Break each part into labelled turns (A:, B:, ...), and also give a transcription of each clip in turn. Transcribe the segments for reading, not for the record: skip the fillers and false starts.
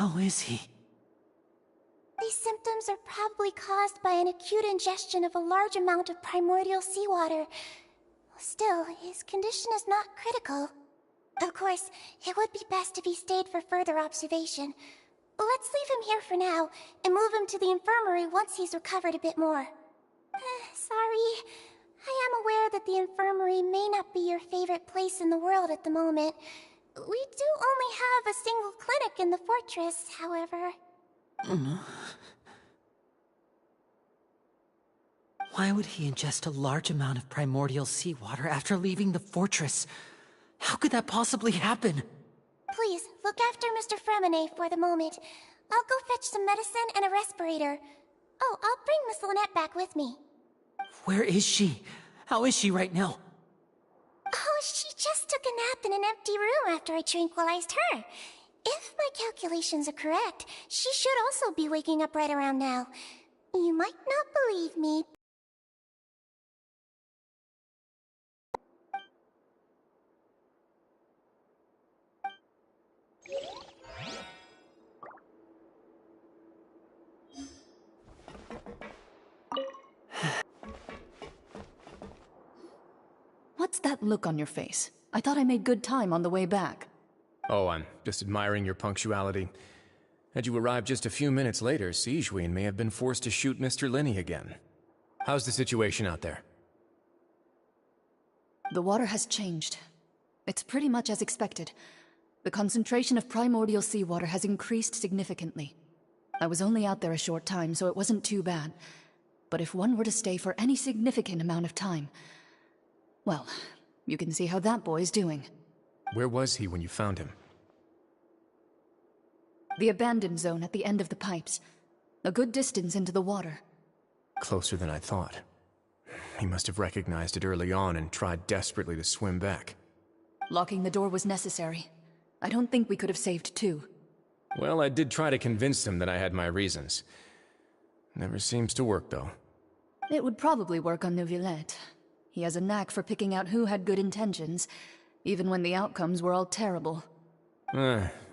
A: How is he?
B: These symptoms are probably caused by an acute ingestion of a large amount of primordial seawater. Still, his condition is not critical. Of course, it would be best if he stayed for further observation. Let's leave him here for now, and move him to the infirmary once he's recovered a bit more. Sorry. I am aware that the infirmary may not be your favorite place in the world at the moment. We do only have a single clinic in the fortress, however.
A: Why would he ingest a large amount of primordial seawater after leaving the fortress? How could that possibly happen?
B: Please, look after Mr. Fremine for the moment. I'll go fetch some medicine and a respirator. Oh, I'll bring Miss Lynette back with me.
A: Where is she? How is she right now?
B: Oh, she just took a nap in an empty room after I tranquilized her. If my calculations are correct, she should also be waking up right around now. You might not believe me.
C: What's that look on your face? I thought I made good time on the way back.
D: Oh, I'm just admiring your punctuality. Had you arrived just a few minutes later, Sijouin may have been forced to shoot Mr. Linny again. How's the situation out there?
C: The water has changed. It's pretty much as expected. The concentration of primordial seawater has increased significantly. I was only out there a short time, so it wasn't too bad. But if one were to stay for any significant amount of time... well, you can see how that boy's doing.
D: Where was he when you found him?
C: The abandoned zone at the end of the pipes. A good distance into the water.
D: Closer than I thought. He must have recognized it early on and tried desperately to swim back.
C: Locking the door was necessary. I don't think we could have saved two.
D: Well, I did try to convince him that I had my reasons. Never seems to work, though.
C: It would probably work on Neuvillette. He has a knack for picking out who had good intentions, even when the outcomes were all terrible.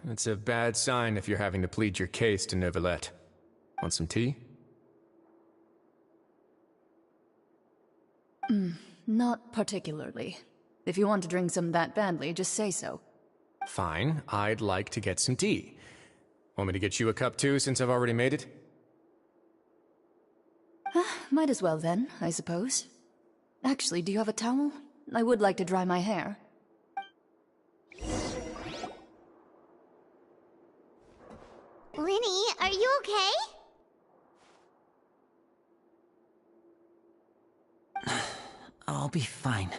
D: It's a bad sign if you're having to plead your case to Neuvillette. Want some tea?
C: Not particularly. If you want to drink some that badly, just say so.
D: Fine, I'd like to get some tea. Want me to get you a cup too, since I've already made it?
C: Might as well then, I suppose. Actually, do you have a towel? I would like to dry my hair.
B: Linny, are you okay?
A: I'll be fine.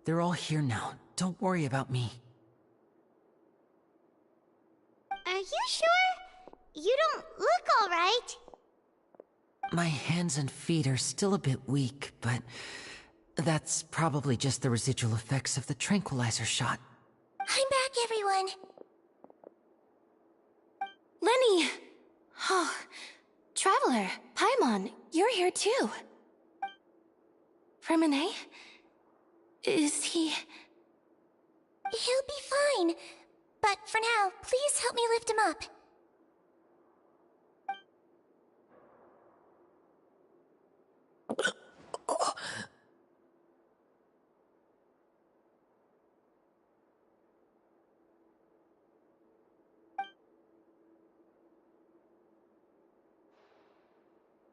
A: They're all here now. Don't worry about me.
B: Are you sure? You don't look all right.
A: My hands and feet are still a bit weak, but that's probably just the residual effects of the tranquilizer shot.
B: I'm back, everyone.
E: Lenny! Oh, Traveler, Paimon, you're here too. Fremine? Is he...
B: He'll be fine. But for now, please help me lift him up.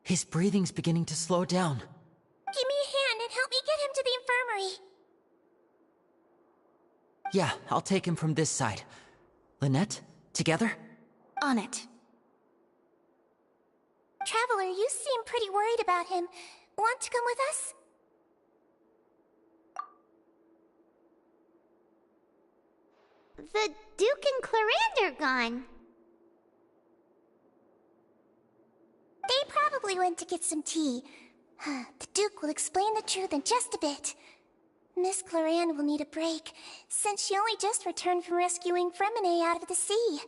A: His breathing's beginning to slow down.
B: Give me a hand and help me get him to the infirmary.
A: Yeah, I'll take him from this side. Lynette, together?
E: On it.
B: Traveler, you seem pretty worried about him. Want to come with us? The Duke and Clarande are gone. They probably went to get some tea. The Duke will explain the truth in just a bit. Miss Clarande will need a break, since she only just returned from rescuing Fremine out of the sea.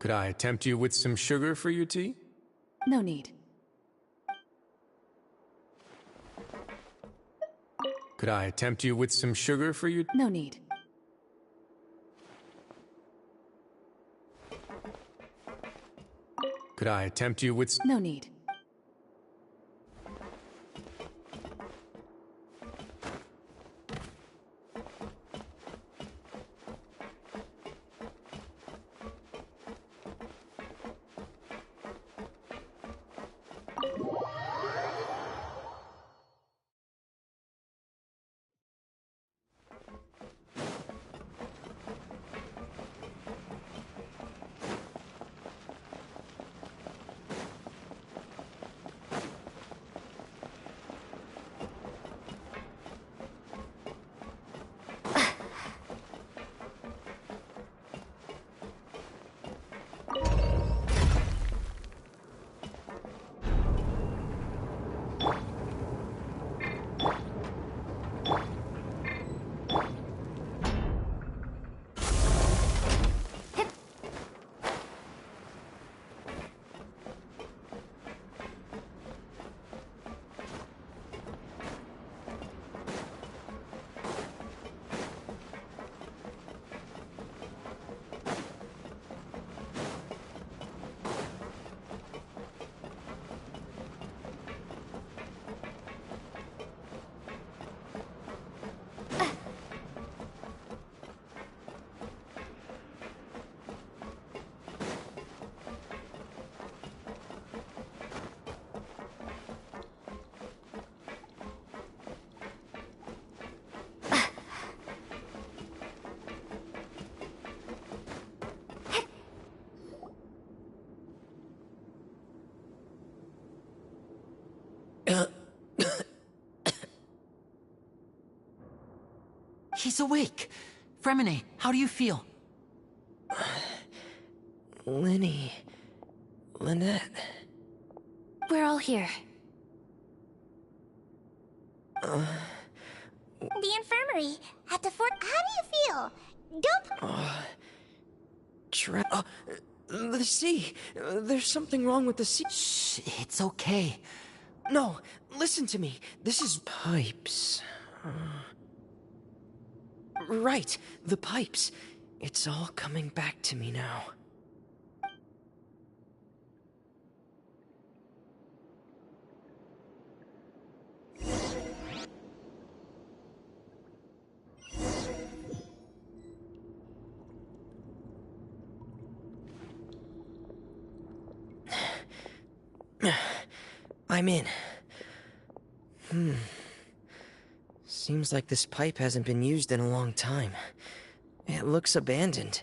D: Could I tempt you with some sugar for your tea?
C: No need.
D: Could I tempt you with some sugar for your...
C: No need.
D: Could I tempt you with...
C: No need.
A: He's awake. Fremine, how do you feel?
F: Lenny... Lynette...
E: We're all here.
B: The infirmary at the fort. How do you feel? Don't.
F: the sea! There's something wrong with the sea.
A: Shh, it's okay.
F: No, listen to me. This is pipes. Right, the pipes. It's all coming back to me now. I'm in. Seems like this pipe hasn't been used in a long time. It looks abandoned.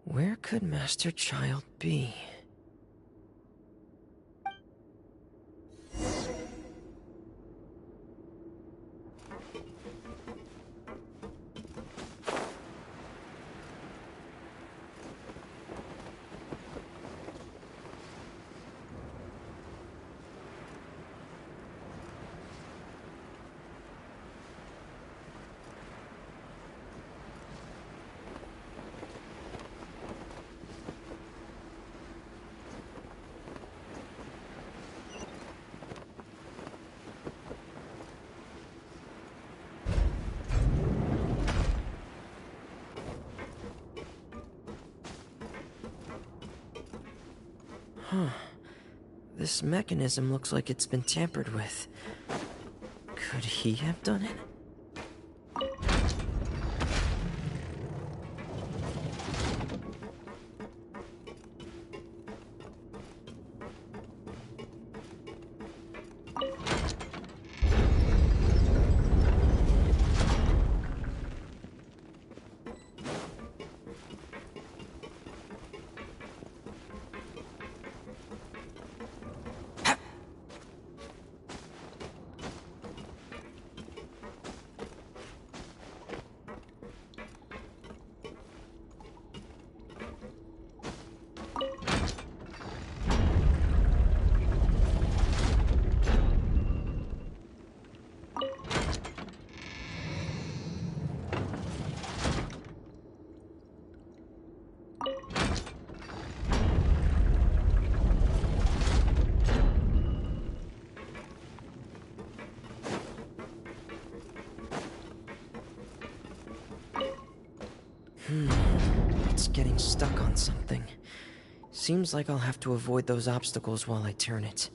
F: Where could Master Child be? This mechanism looks like it's been tampered with. Could he have done it? It's getting stuck on something. Seems like I'll have to avoid those obstacles while I turn it.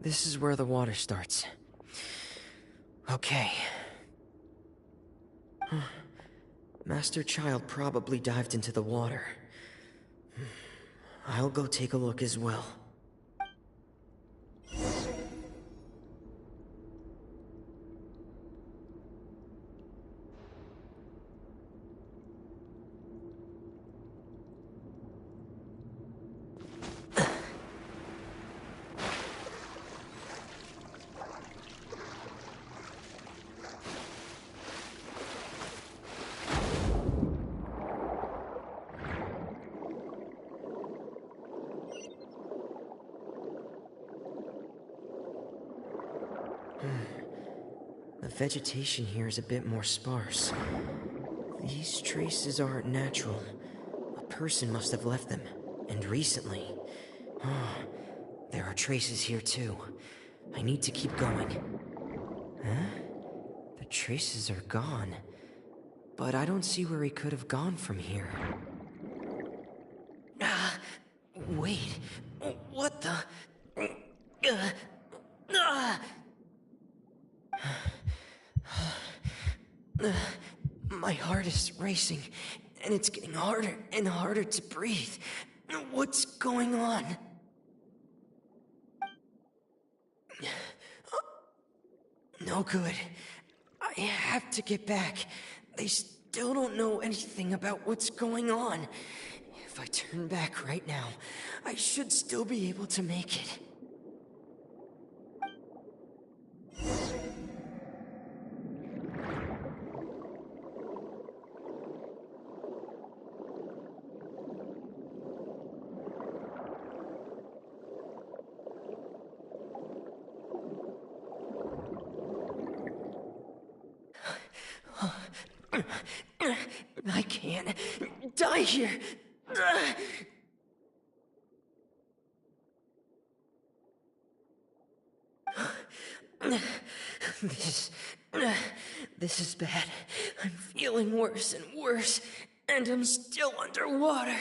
F: This is where the water starts. Okay. Master Child probably dived into the water. I'll go take a look as well. vegetation here is a bit more sparse. These traces aren't natural. A person must have left them, and recently. Oh, there are traces here too. I need to keep going. Huh? The traces are gone. But I don't see where he could have gone from here. Wait. What the? My heart is racing, and it's getting harder and harder to breathe. What's going on? No good. I have to get back. They still don't know anything about what's going on. If I turn back right now, I should still be able to make it. I can't die here. This is bad. I'm feeling worse and worse, and I'm still underwater.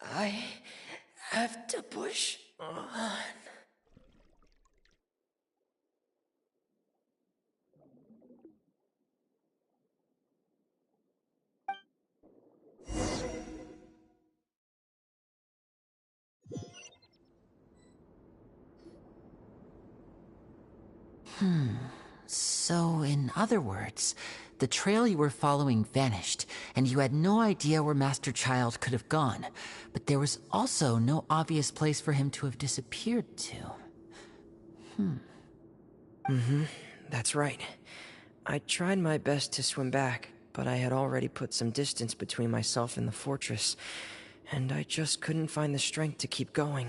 F: I have to push on.
A: So, in other words, the trail you were following vanished, and you had no idea where Master Child could have gone. But there was also no obvious place for him to have disappeared to.
F: That's right. I tried my best to swim back, but I had already put some distance between myself and the fortress, and I just couldn't find the strength to keep going.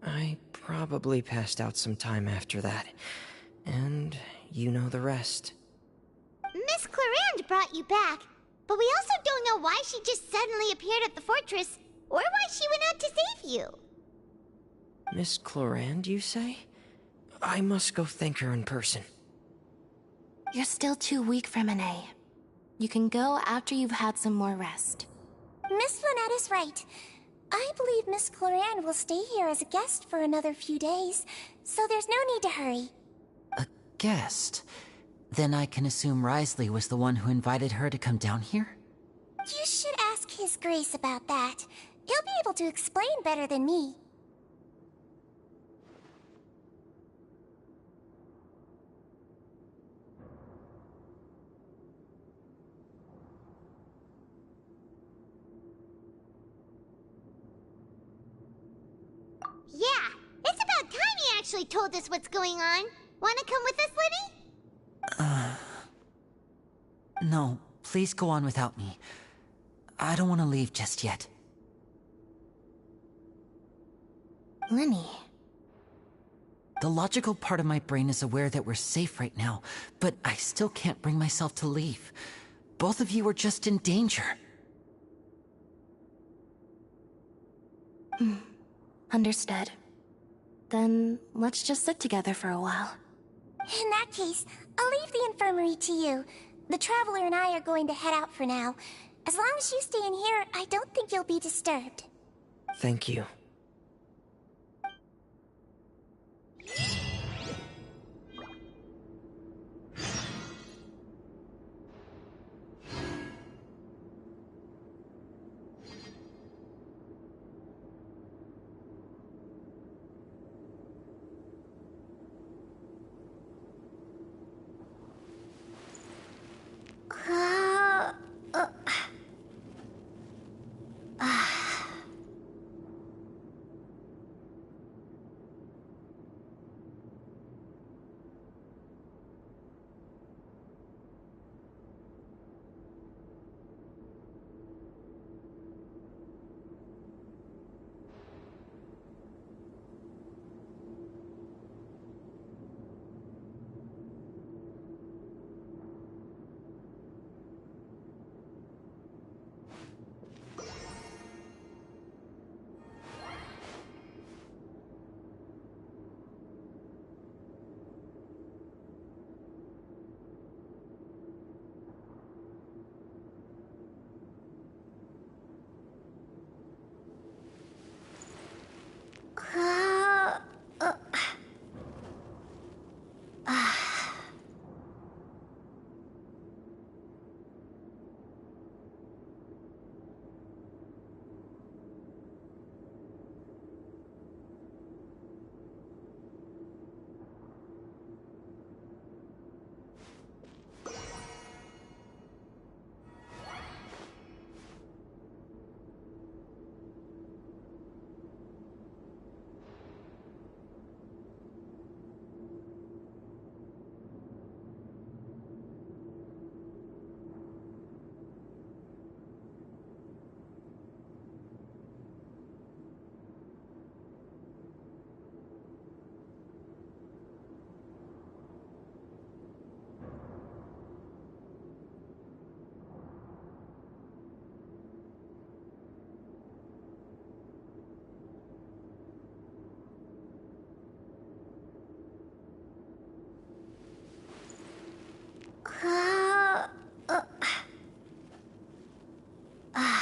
F: I probably passed out some time after that, and you know the rest.
B: Miss Clarande brought you back, but we also don't know why she just suddenly appeared at the fortress, or why she went out to save you.
F: Miss Clarande, you say? I must go thank her in person.
E: You're still too weak for Monet. You can go after you've had some more rest.
B: Miss Lynette is right. I believe Miss Clarande will stay here as a guest for another few days, so there's no need to hurry.
A: A guest? Then I can assume Risley was the one who invited her to come down here?
B: You should ask His Grace about that. He'll be able to explain better than me. Yeah, it's about time he actually told us what's going on. Wanna come with us, Liddy?
A: No, please go on without me. I don't want to leave just yet.
E: Lenny.
A: The logical part of my brain is aware that we're safe right now, but I still can't bring myself to leave. Both of you are just in danger.
E: Understood. Then let's just sit together for a while.
B: In that case, I'll leave the infirmary to you. The Traveler and I are going to head out for now. As long as you stay in here, I don't think you'll be disturbed.
F: Thank you.
B: Uh, uh, uh,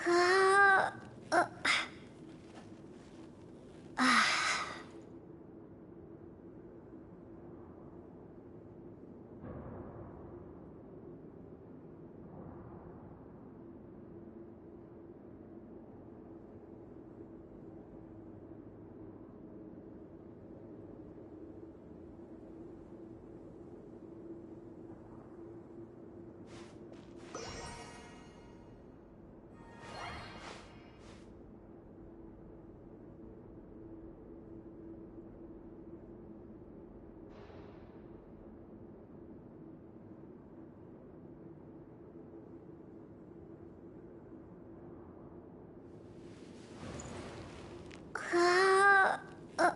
B: uh, uh, uh,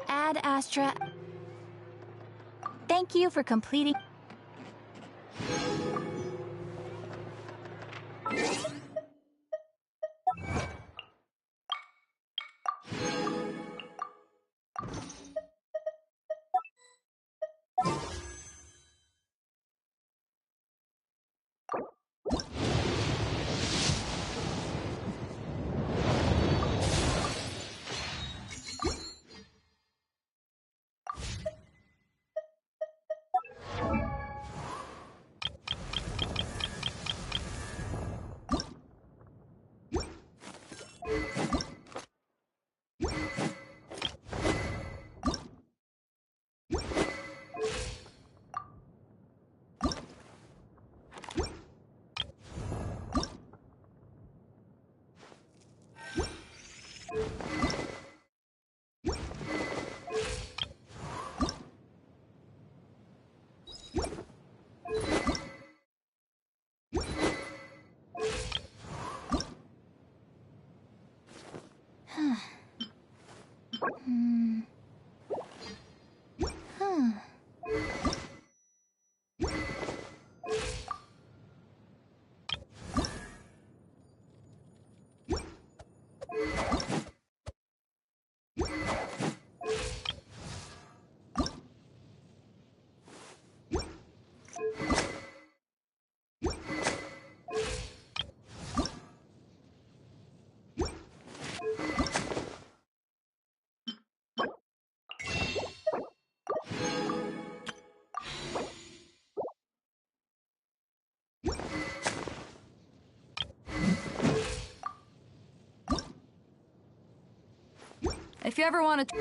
G: Ad Astra. Thank you for completing. If you ever want to...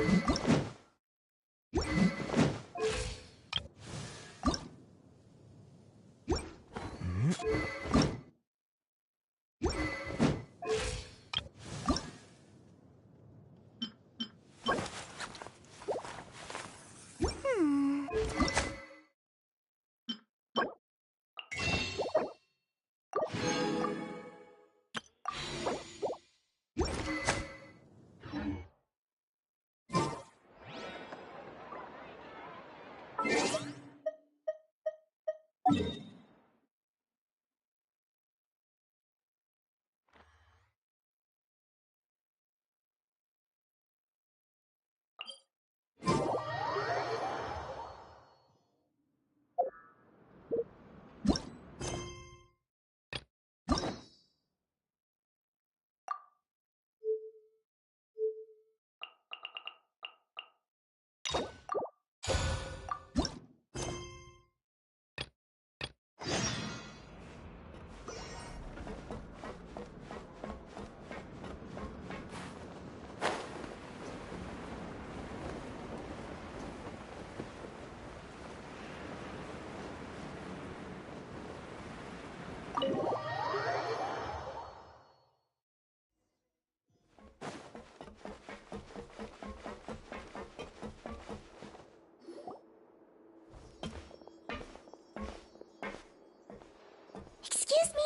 B: Excuse me!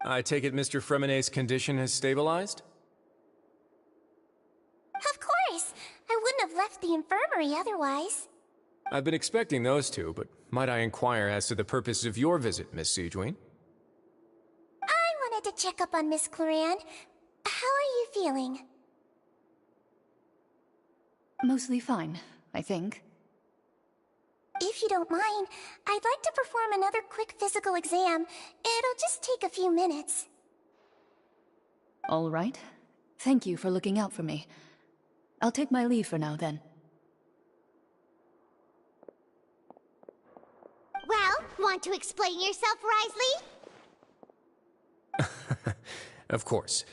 D: I take it Mr. Fremonet's condition has stabilized?
B: Of course! I wouldn't have left the infirmary otherwise.
D: I've been expecting those two, but might I inquire as to the purpose of your visit, Miss Sejuin?
B: I wanted to check up on Miss Cloran. How are you feeling?
C: Mostly fine, I think.
B: If you don't mind, I'd like to perform another quick physical exam. It'll just take a few minutes.
C: All right. Thank you for looking out for me. I'll take my leave for now, then.
B: Well, want to explain yourself, Risley?
D: Of course.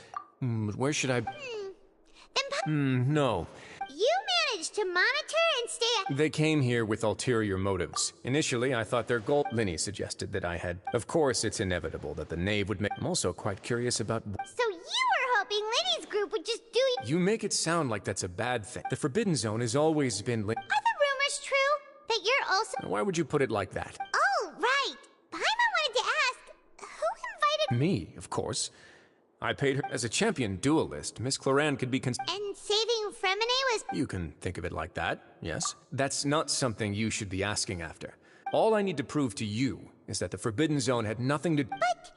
D: But where should I...
B: Then
D: No.
H: You managed to monitor and stay
D: They came here with ulterior motives. Initially, I thought their goal... Linny suggested that I had... Of course, it's inevitable that the knave would make... I'm also quite curious about...
H: So you were hoping Linny's group would just do...
D: You make it sound like that's a bad thing. The Forbidden Zone has always been...
H: Are the rumors true? That you're also...
D: Why would you put it like that?
H: Oh, right. Paimon wanted to ask, who invited...
D: Me, of course. I paid her as a champion duelist. Miss Cloran could be
H: And saving Fremine was...
D: You can think of it like that, yes. That's not something you should be asking after. All I need to prove to you is that the Forbidden Zone had nothing to...
H: But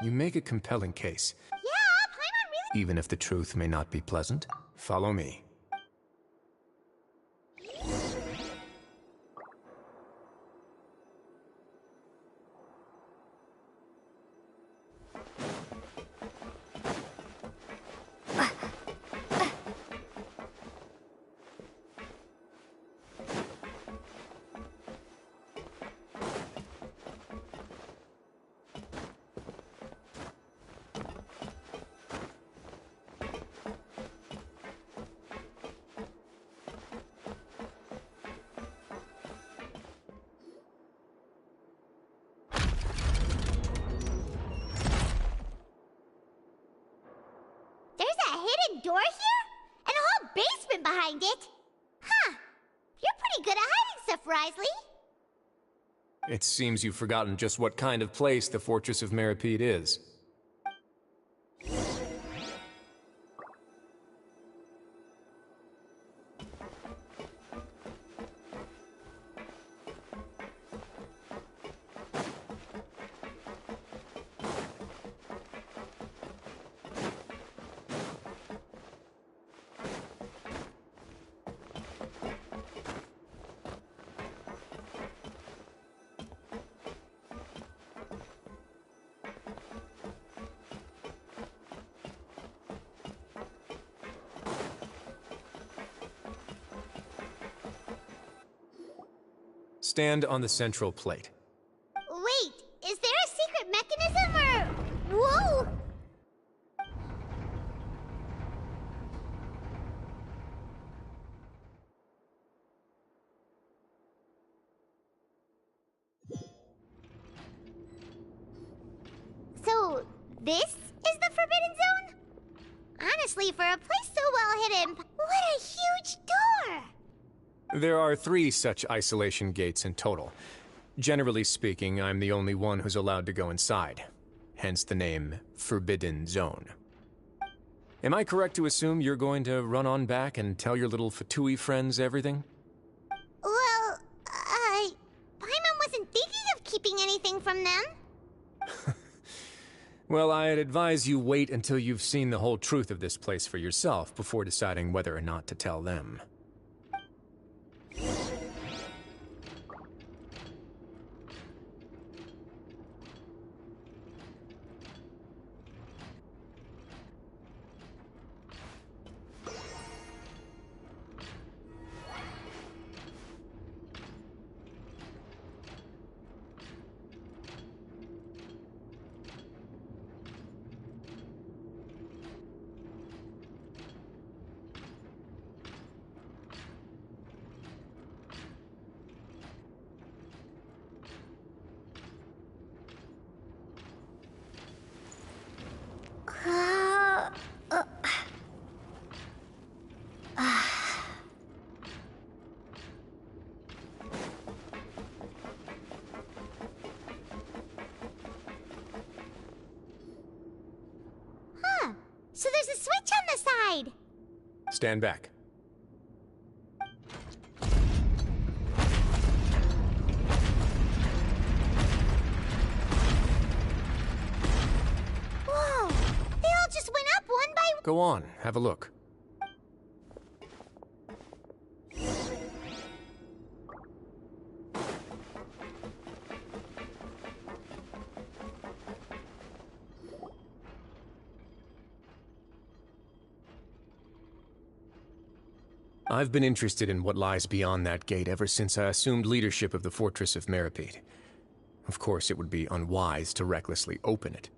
D: You make a compelling case.
H: Yeah, Paimon really...
D: Even if the truth may not be pleasant. Follow me.
H: There's a hidden door here? And a whole basement behind it? Huh. You're pretty good at hiding stuff, Risley.
D: It seems you've forgotten just what kind of place the Fortress of Meripede is. Stand on the central plate.
H: Wait, is there a secret mechanism or... Whoa! So, this is the Forbidden Zone? Honestly, for a place so well hidden, what a huge door!
D: There are 3 such isolation gates in total. Generally speaking, I'm the only one who's allowed to go inside. Hence the name Forbidden Zone. Am I correct to assume you're going to run on back and tell your little Fatui friends everything?
H: Well, Paimon wasn't thinking of keeping anything from them.
D: Well, I'd advise you wait until you've seen the whole truth of this place for yourself before deciding whether or not to tell them.
H: So there's a switch on the side.
D: Stand back.
H: Whoa! They all just went up one by one.
D: Go on, have a look. I've been interested in what lies beyond that gate ever since I assumed leadership of the Fortress of Meripede. Of course, it would be unwise to recklessly open it.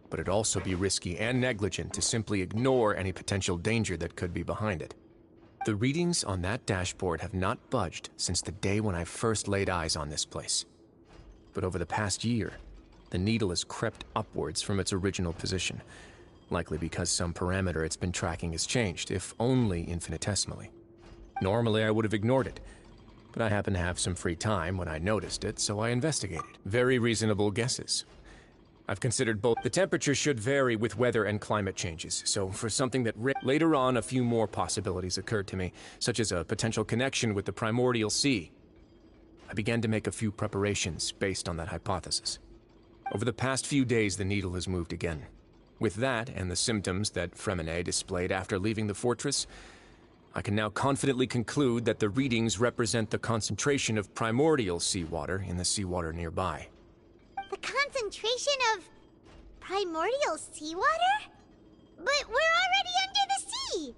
D: but it'd also be risky and negligent to simply ignore any potential danger that could be behind it. The readings on that dashboard have not budged since the day when I first laid eyes on this place. But over the past year, the needle has crept upwards from its original position, likely because some parameter it's been tracking has changed, if only infinitesimally. Normally I would have ignored it, but I happened to have some free time when I noticed it, so I investigated. Very reasonable guesses. I've considered both. The temperature should vary with weather and climate changes, so for something that later on a few more possibilities occurred to me, such as a potential connection with the primordial sea. I began to make a few preparations based on that hypothesis. Over the past few days, the needle has moved again. With that and the symptoms that Fremine displayed after leaving the fortress, I can now confidently conclude that the readings represent the concentration of primordial seawater in the seawater nearby.
H: The concentration of primordial seawater? But we're already under the sea!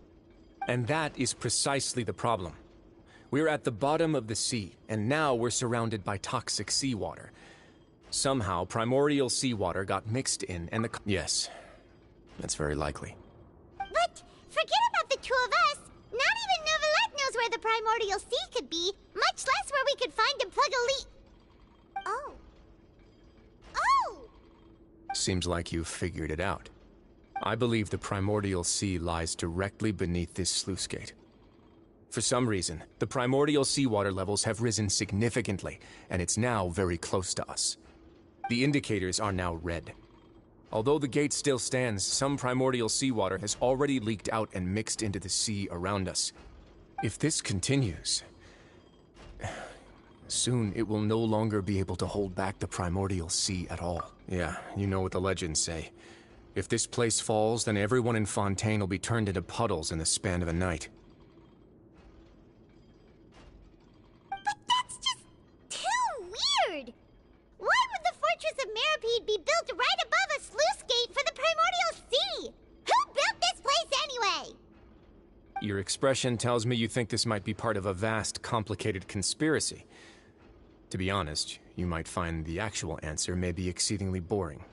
D: And that is precisely the problem. We're at the bottom of the sea, and now we're surrounded by toxic seawater. Somehow, primordial seawater got mixed in, and Yes, that's very likely.
H: But forget about the two of us! Not even Neuvillette knows where the primordial sea could be, much less where we could find and plug a leak. Oh. Oh!
D: Seems like you've figured it out. I believe the primordial sea lies directly beneath this sluice gate. For some reason, the primordial seawater levels have risen significantly, and it's now very close to us. The indicators are now red. Although the gate still stands, some primordial seawater has already leaked out and mixed into the sea around us. If this continues, soon it will no longer be able to hold back the primordial sea at all. Yeah, you know what the legends say. If this place falls, then everyone in Fontaine will be turned into puddles in the span of a night.
H: But that's just too weird! Why would the Fortress of Meripede be built right above a sluice gate for the primordial sea? Who built this place anyway?
D: Your expression tells me you think this might be part of a vast, complicated conspiracy. To be honest, you might find the actual answer may be exceedingly boring.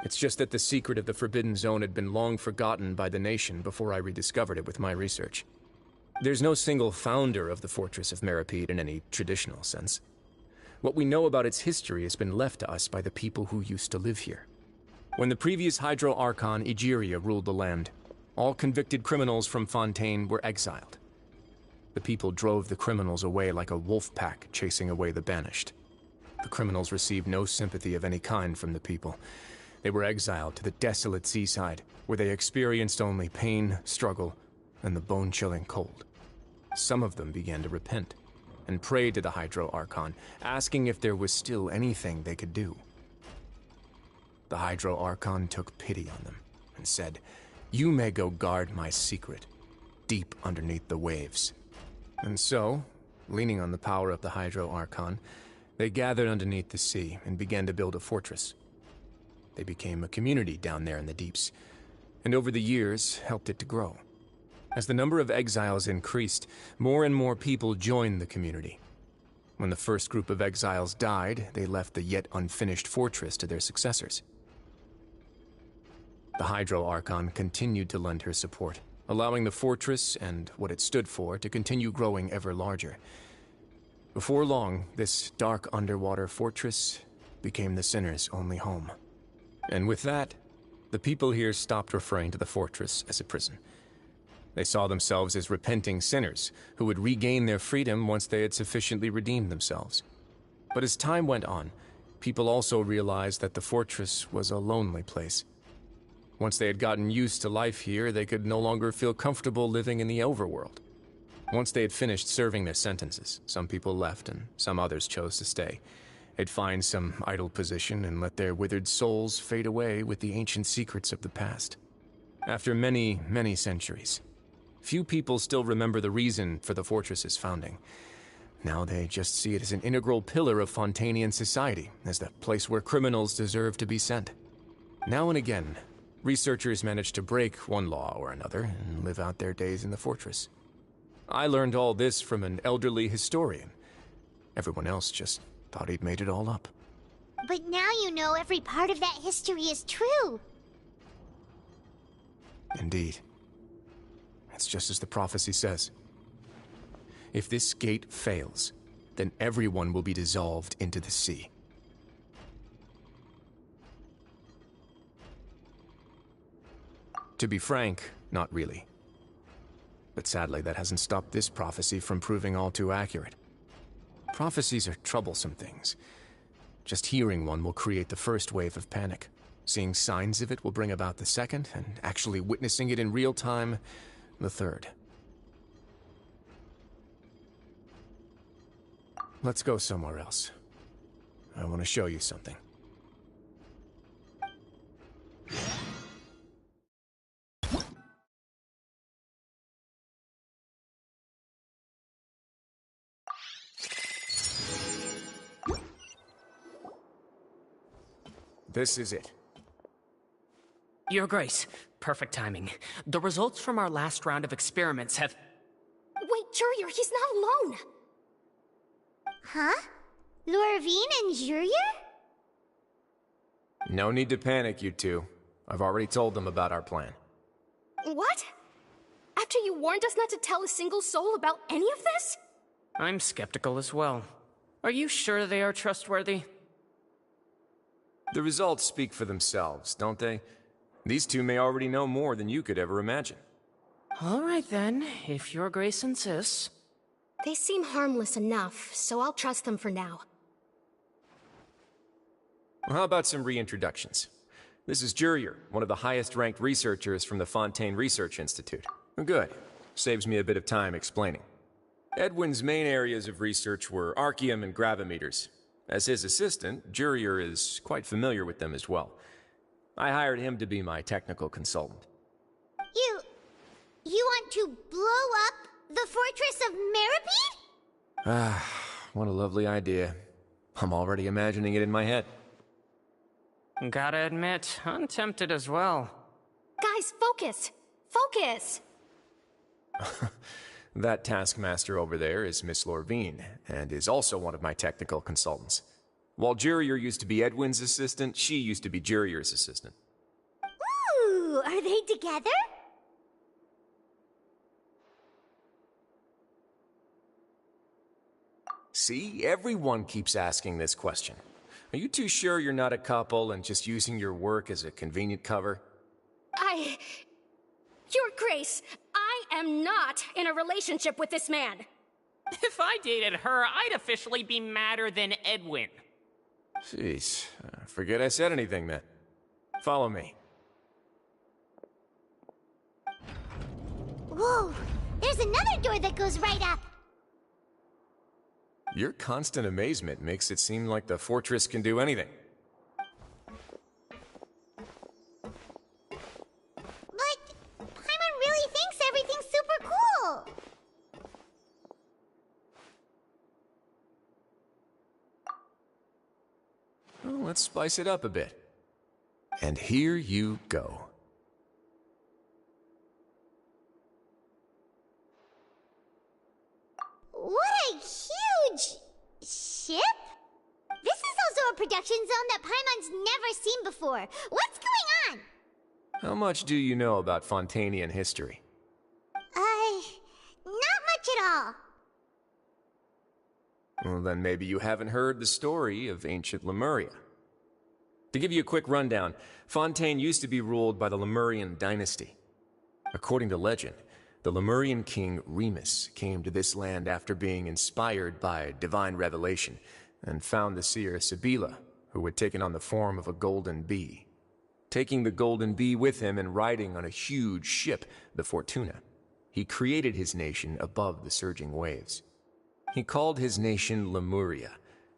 D: It's just that the secret of the Forbidden Zone had been long forgotten by the nation before I rediscovered it with my research. There's no single founder of the Fortress of Meripede in any traditional sense. What we know about its history has been left to us by the people who used to live here. When the previous Hydro Archon Egeria ruled the land, all convicted criminals from Fontaine were exiled. The people drove the criminals away like a wolf pack chasing away the banished. The criminals received no sympathy of any kind from the people. They were exiled to the desolate seaside, where they experienced only pain, struggle, and the bone-chilling cold. Some of them began to repent and prayed to the Hydro Archon, asking if there was still anything they could do. The Hydro Archon took pity on them and said, "You may go guard my secret, deep underneath the waves." And so, leaning on the power of the Hydro Archon, they gathered underneath the sea and began to build a fortress. They became a community down there in the deeps, and over the years helped it to grow. As the number of exiles increased, more and more people joined the community. When the first group of exiles died, they left the yet unfinished fortress to their successors. The Hydro Archon continued to lend her support, allowing the fortress and what it stood for to continue growing ever larger. Before long, this dark underwater fortress became the sinner's only home. And with that, the people here stopped referring to the fortress as a prison. They saw themselves as repenting sinners who would regain their freedom once they had sufficiently redeemed themselves. But as time went on, people also realized that the fortress was a lonely place. Once they had gotten used to life here, they could no longer feel comfortable living in the overworld. Once they had finished serving their sentences, some people left and some others chose to stay. They'd find some idle position and let their withered souls fade away with the ancient secrets of the past. After many, many centuries, few people still remember the reason for the fortress's founding. Now they just see it as an integral pillar of Fontainian society, as the place where criminals deserve to be sent. Now and again, researchers manage to break one law or another and live out their days in the fortress. I learned all this from an elderly historian. Everyone else just thought he'd made it all up.
H: But now you know every part of that history is true.
D: Indeed. It's just as the prophecy says. If this gate fails, then everyone will be dissolved into the sea. To be frank, not really. But sadly, that hasn't stopped this prophecy from proving all too accurate. Prophecies are troublesome things. Just hearing one will create the first wave of panic. Seeing signs of it will bring about the second, and actually witnessing it in real time, the third. Let's go somewhere else. I want to show you something. This is it.
I: Your Grace, perfect timing. The results from our last round of experiments have...
H: Wait, Jurier, he's not alone! Huh? Lorvine and Jurier?
D: No need to panic, you two. I've already told them about our plan.
C: What? After you warned us not to tell a single soul about any of this?
I: I'm skeptical as well. Are you sure they are trustworthy?
D: The results speak for themselves, don't they? These two may already know more than you could ever imagine.
I: All right then, if Your Grace insists.
C: They seem harmless enough, so I'll trust them for now.
D: Well, how about some reintroductions? This is Jurier, one of the highest-ranked researchers from the Fontaine Research Institute. Good. Saves me a bit of time explaining. Edwin's main areas of research were archaeum and gravimeters. As his assistant, Jurier is quite familiar with them as well. I hired him to be my technical consultant.
H: You want to blow up the fortress of Meripede?
D: Ah, what a lovely idea. I'm already imagining it in my head.
I: Gotta admit, I'm tempted as well.
C: Guys, focus! Focus!
D: That taskmaster over there is Miss Lorvine, and is also one of my technical consultants. While Jurier used to be Edwin's assistant, she used to be Jurier's assistant.
H: Ooh, are they together?
D: See, everyone keeps asking this question. Are you too sure you're not a couple and just using your work as a convenient cover?
C: Your Grace, I am not in a relationship with this man.
J: If I dated her, I'd officially be madder than Edwin.
D: Jeez, forget I said anything then. Follow me.
H: Whoa, there's another door that goes right up.
D: Your constant amazement makes it seem like the fortress can do anything.
H: But Paimon really thinks everything's super cool.
D: Well, let's spice it up a bit. And here you go.
H: What a huge ship? This is also a production zone that Paimon's never seen before. What's going on?
D: How much do you know about Fontainian history?
H: Not much at all.
D: Well, then maybe you haven't heard the story of ancient Lemuria. To give you a quick rundown, Fontaine used to be ruled by the Lemurian dynasty. According to legend, the Lemurian king Remus came to this land after being inspired by divine revelation and found the seer Sibila, who had taken on the form of a golden bee. Taking the golden bee with him and riding on a huge ship, the Fortuna, he created his nation above the surging waves. He called his nation Lemuria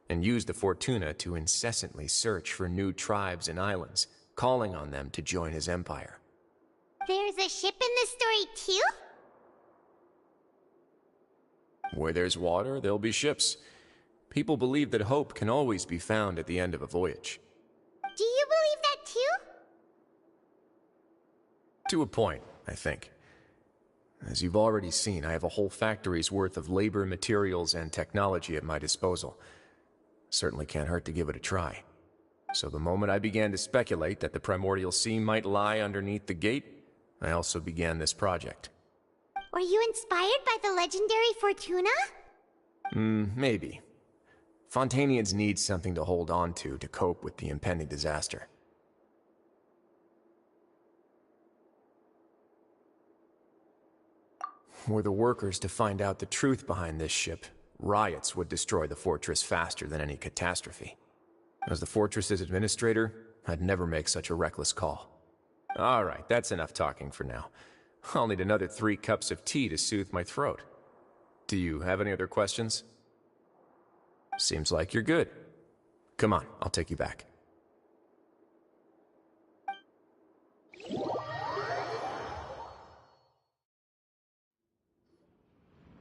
D: and used the Fortuna to incessantly search for new tribes and islands, calling on them to join his empire.
H: There's a ship in this story too?
D: Where there's water, there'll be ships. People believe that hope can always be found at the end of a voyage.
H: Do you believe that too?
D: To a point, I think. As you've already seen, I have a whole factory's worth of labor, materials, and technology at my disposal. Certainly can't hurt to give it a try. So the moment I began to speculate that the primordial sea might lie underneath the gate, I also began this project.
H: Were you inspired by the legendary Fortuna?
D: Maybe. Fontanians need something to hold on to cope with the impending disaster. Were the workers to find out the truth behind this ship, riots would destroy the fortress faster than any catastrophe. As the fortress's administrator, I'd never make such a reckless call. Alright, that's enough talking for now. I'll need another 3 cups of tea to soothe my throat. Do you have any other questions? Seems like you're good. Come on, I'll take you back.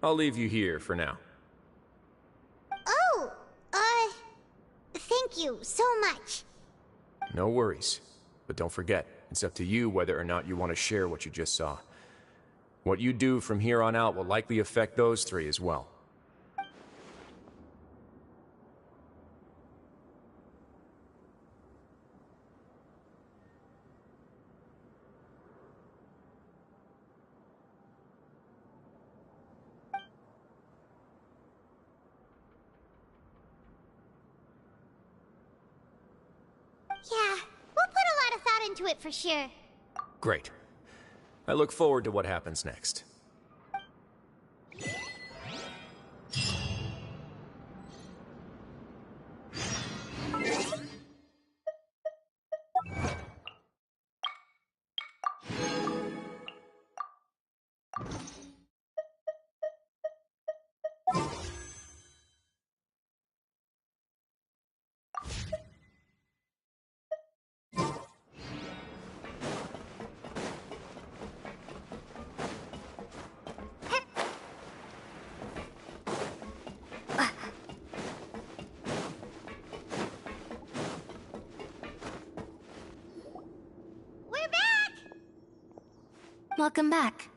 D: I'll leave you here for now.
H: Oh, thank you so much.
D: No worries. But don't forget, it's up to you whether or not you want to share what you just saw. What you do from here on out will likely affect those 3 as well.
H: Yeah, we'll put a lot of thought into it for sure.
D: Great. I look forward to what happens next.
E: Welcome back.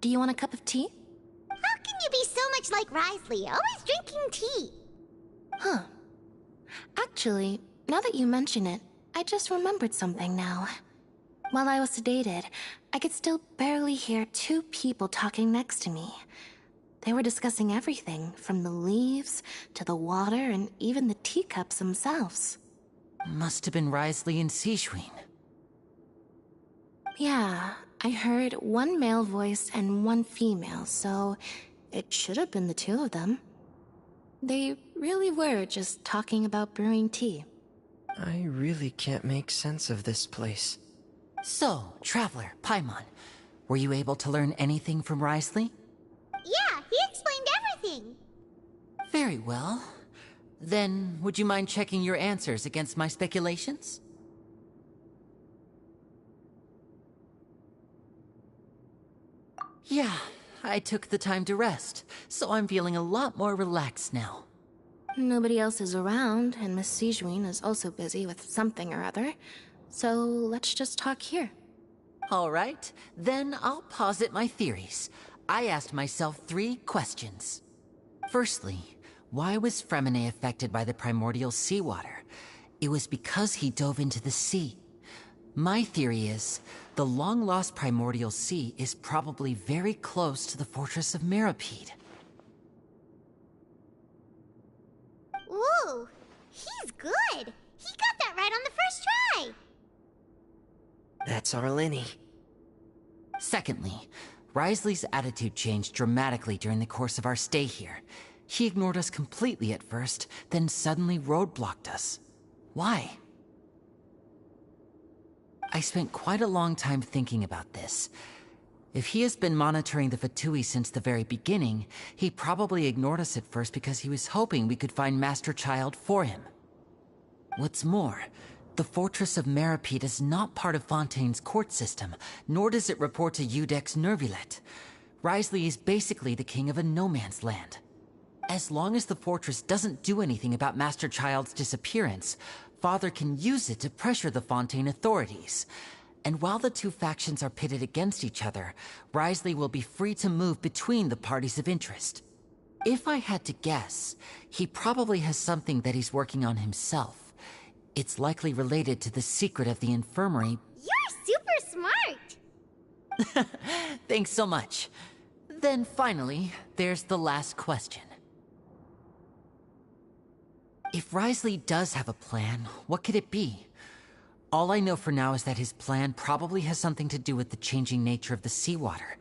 E: Do you want a cup of tea?
H: How can you be so much like Risley, always drinking tea?
E: Huh. Actually, now that you mention it, I just remembered something now. While I was sedated, I could still barely hear 2 people talking next to me. They were discussing everything, from the leaves, to the water, and even the teacups themselves.
A: Must have been Risley and Sishwin.
E: Yeah, I heard 1 male voice and 1 female, so it should have been the 2 of them. They really were just talking about brewing tea.
F: I really can't make sense of this place.
A: So, Traveler, Paimon, were you able to learn anything from Risley?
H: Yeah, he explained everything.
A: Very well. Then, would you mind checking your answers against my speculations? Yeah, I took the time to rest, so I'm feeling a lot more relaxed now.
E: Nobody else is around, and Miss Sijwin is also busy with something or other, so let's just talk here.
A: All right, then I'll posit my theories. I asked myself 3 questions. Firstly, why was Fremine affected by the primordial seawater? It was because he dove into the sea. My theory is, the long-lost primordial sea is probably very close to the fortress of Meripede.
H: Ooh, he's good. He got that right on the first try.
F: That's our Lenny.
A: Secondly, Risley's attitude changed dramatically during the course of our stay here. He ignored us completely at first, then suddenly roadblocked us. Why? I spent quite a long time thinking about this. If he has been monitoring the Fatui since the very beginning, he probably ignored us at first because he was hoping we could find Master Child for him. What's more, the Fortress of Meripede is not part of Fontaine's court system, nor does it report to Udex Nervulet. Risley is basically the king of a no-man's land. As long as the fortress doesn't do anything about Master Child's disappearance, Father can use it to pressure the Fontaine authorities. And while the 2 factions are pitted against each other, Risley will be free to move between the parties of interest. If I had to guess, he probably has something that he's working on himself. It's likely related to the secret of the infirmary.
H: You're super smart.
A: Thanks so much. Then finally, there's the last question. If Risley does have a plan, what could it be? All I know for now is that his plan probably has something to do with the changing nature of the seawater.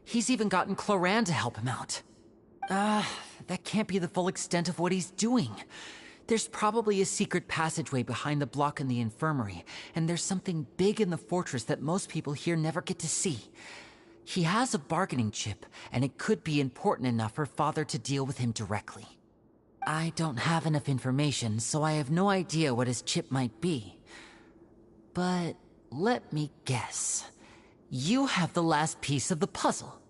A: He's even gotten Cloran to help him out. That can't be the full extent of what he's doing. There's probably a secret passageway behind the block in the infirmary, and there's something big in the fortress that most people here never get to see. He has a bargaining chip, and it could be important enough for Father to deal with him directly. I don't have enough information, so I have no idea what his chip might be. But let me guess. You have the last piece of the puzzle.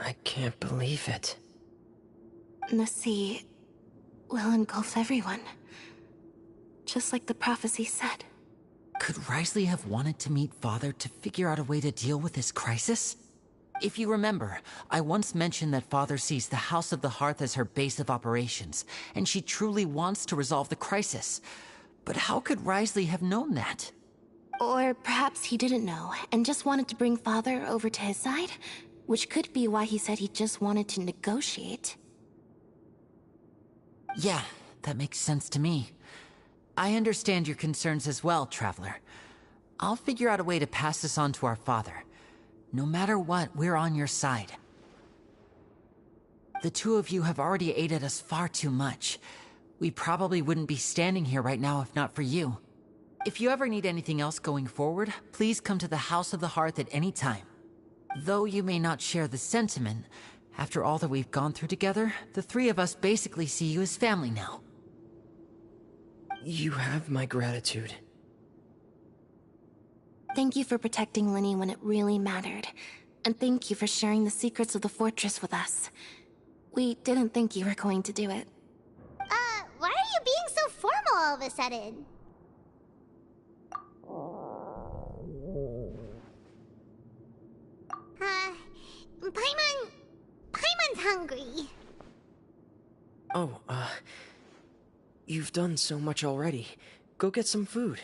F: I can't believe it.
E: The sea will engulf everyone. Just like the prophecy said.
A: Could Risley have wanted to meet Father to figure out a way to deal with this crisis? If you remember, I once mentioned that Father sees the House of the Hearth as her base of operations, and she truly wants to resolve the crisis. But how could Risley have known that?
E: Or perhaps he didn't know, and just wanted to bring Father over to his side? Which could be why he said he just wanted to negotiate.
A: Yeah, that makes sense to me. I understand your concerns as well, Traveler. I'll figure out a way to pass this on to our father. No matter what, we're on your side. The two of you have already aided us far too much. We probably wouldn't be standing here right now if not for you. If you ever need anything else going forward, please come to the House of the Hearth at any time. Though you may not share the sentiment, after all that we've gone through together, the three of us basically see you as family now.
F: You have my gratitude.
E: Thank you for protecting Linny when it really mattered. And thank you for sharing the secrets of the fortress with us. We didn't think you were going to do it.
H: Why are you being so formal all of a sudden? Paimon's hungry.
F: Oh, you've done so much already. Go get some food.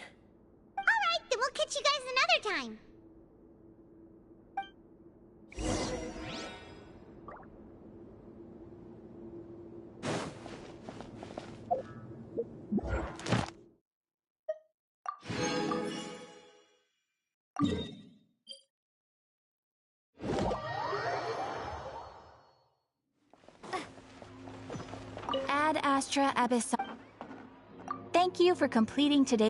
H: Alright, then we'll catch you guys another time.
G: Ad Astra Abyss. Thank you for completing today.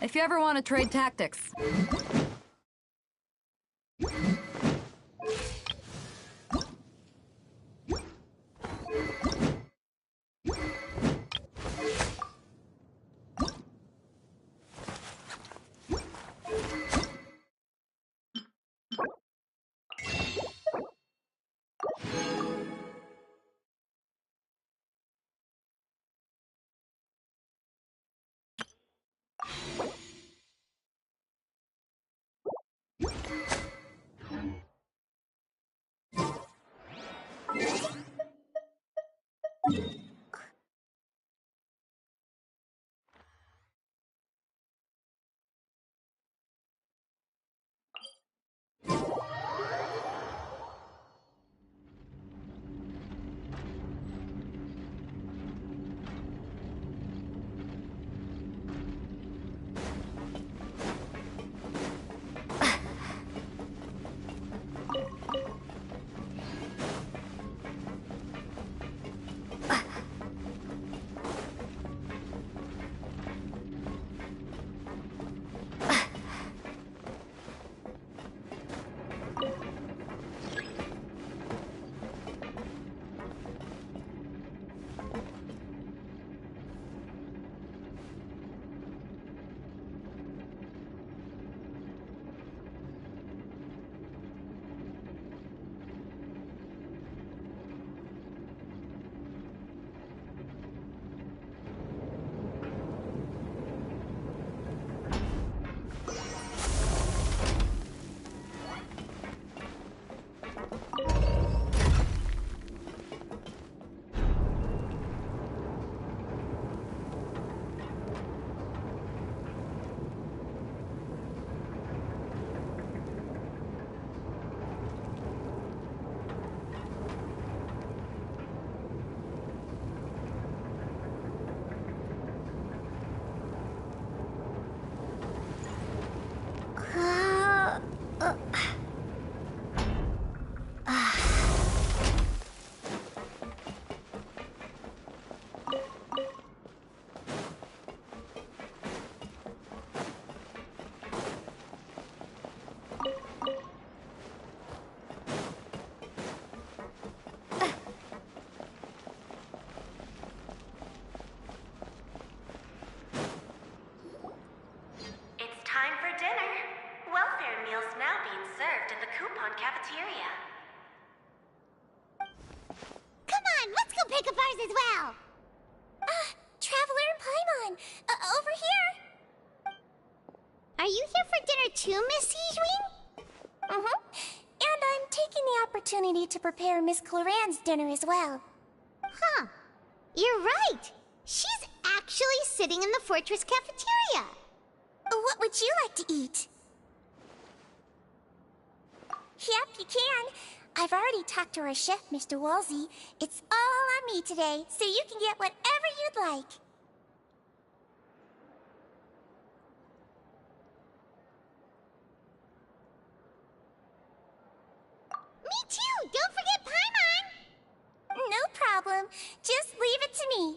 C: If you ever want to trade tactics.
H: Are you here for dinner too, Miss Sijwin?
B: And I'm taking the opportunity to prepare Miss Cloran's dinner as well.
H: Huh. You're right. She's actually sitting in the fortress cafeteria.
B: What would you like to eat? Yep, you can. I've already talked to our chef, Mr. Wolsey. It's all on me today, so you can get whatever you'd like.
H: Me too! Don't forget Paimon!
B: No problem. Just leave it to me.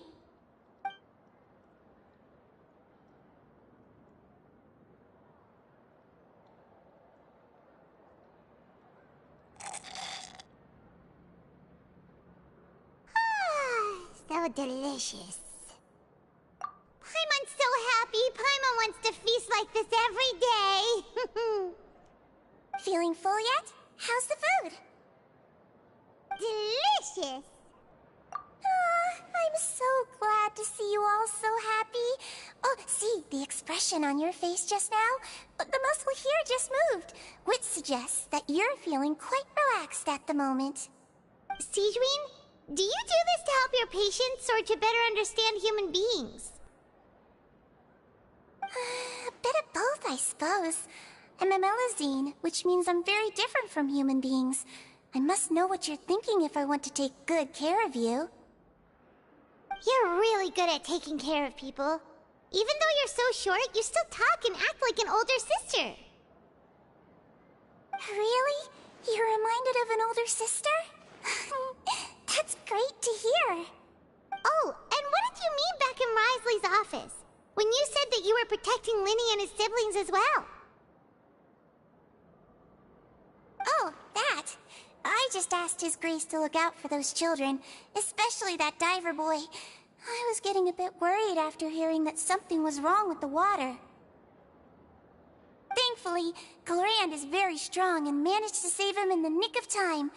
H: So delicious. Paimon's so happy. Paimon wants to feast like this every day.
B: Feeling full yet? How's the food?
H: Delicious.
B: I'm so glad to see you all so happy. Oh, see, the expression on your face just now? The muscle here just moved, which suggests that you're feeling quite relaxed at the moment.
H: Sijwin, do you do this to help your patients or to better understand human beings?
B: A bit of both, I suppose. I'm a Melazine, which means I'm very different from human beings. I must know what you're thinking if I want to take good care of you.
H: You're really good at taking care of people. Even though you're so short, you still talk and act like an older sister.
B: Really? You're reminded of an older sister? That's great to hear.
H: Oh, and what did you mean back in Risley's office? When you said that you were protecting Linny and his siblings as well?
B: Oh, that. I just asked His Grace to look out for those children, especially that diver boy. I was getting a bit worried after hearing that something was wrong with the water. Thankfully, Clorand is very strong and managed to save him in the nick of time.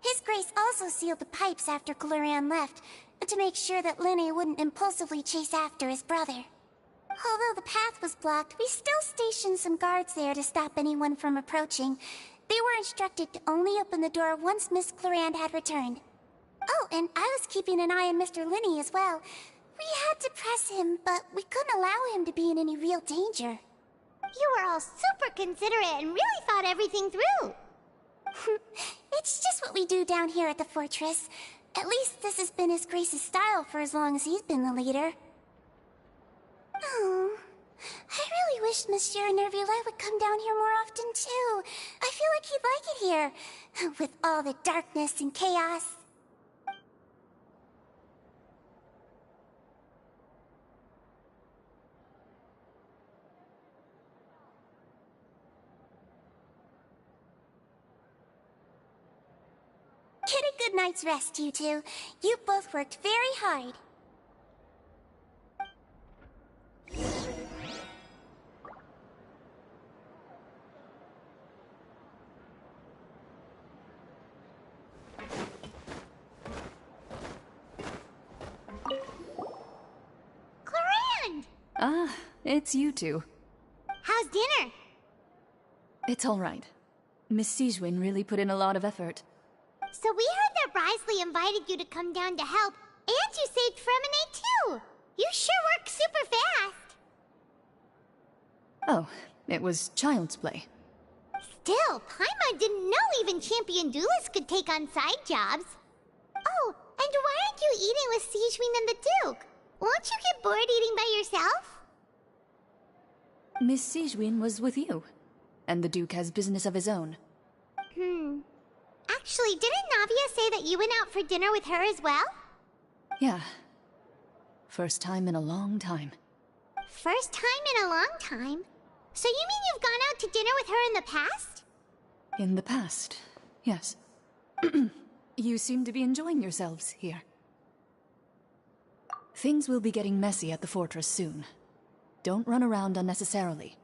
B: His Grace also sealed the pipes after Clorand left, to make sure that Linny wouldn't impulsively chase after his brother. Although the path was blocked, we still stationed some guards there to stop anyone from approaching. They were instructed to only open the door once Miss Clorand had returned. Oh, and I was keeping an eye on Mr. Linny as well. We had to press him, but we couldn't allow him to be in any real danger.
H: You were all super considerate and really thought everything through.
B: It's just what we do down here at the fortress. At least this has been His Grace's style for as long as he's been the leader. Oh, I really wish Monsieur Nervula would come down here more often too. I feel like he'd like it here, with all the darkness and chaos. Get a good night's rest, you two. You both worked very hard.
H: Clorand!
C: Ah, it's you two.
H: How's dinner?
C: It's all right. Miss Sijwin really put in a lot of effort.
H: So we heard that Risley invited you to come down to help, and you saved Fremine too! You sure work super fast!
C: Oh, it was child's play.
H: Still, Paimon didn't know even champion duelists could take on side jobs. Oh, and why aren't you eating with Sijwin and the Duke? Won't you get bored eating by yourself?
C: Miss Sijwin was with you, and the Duke has business of his own.
H: Actually, didn't Navia say that you went out for dinner with her as well?
C: Yeah. First time in a long time.
H: First time in a long time? So you mean you've gone out to dinner with her in the past?
C: In the past, yes. You seem to be enjoying yourselves here. Things will be getting messy at the fortress soon. Don't run around unnecessarily.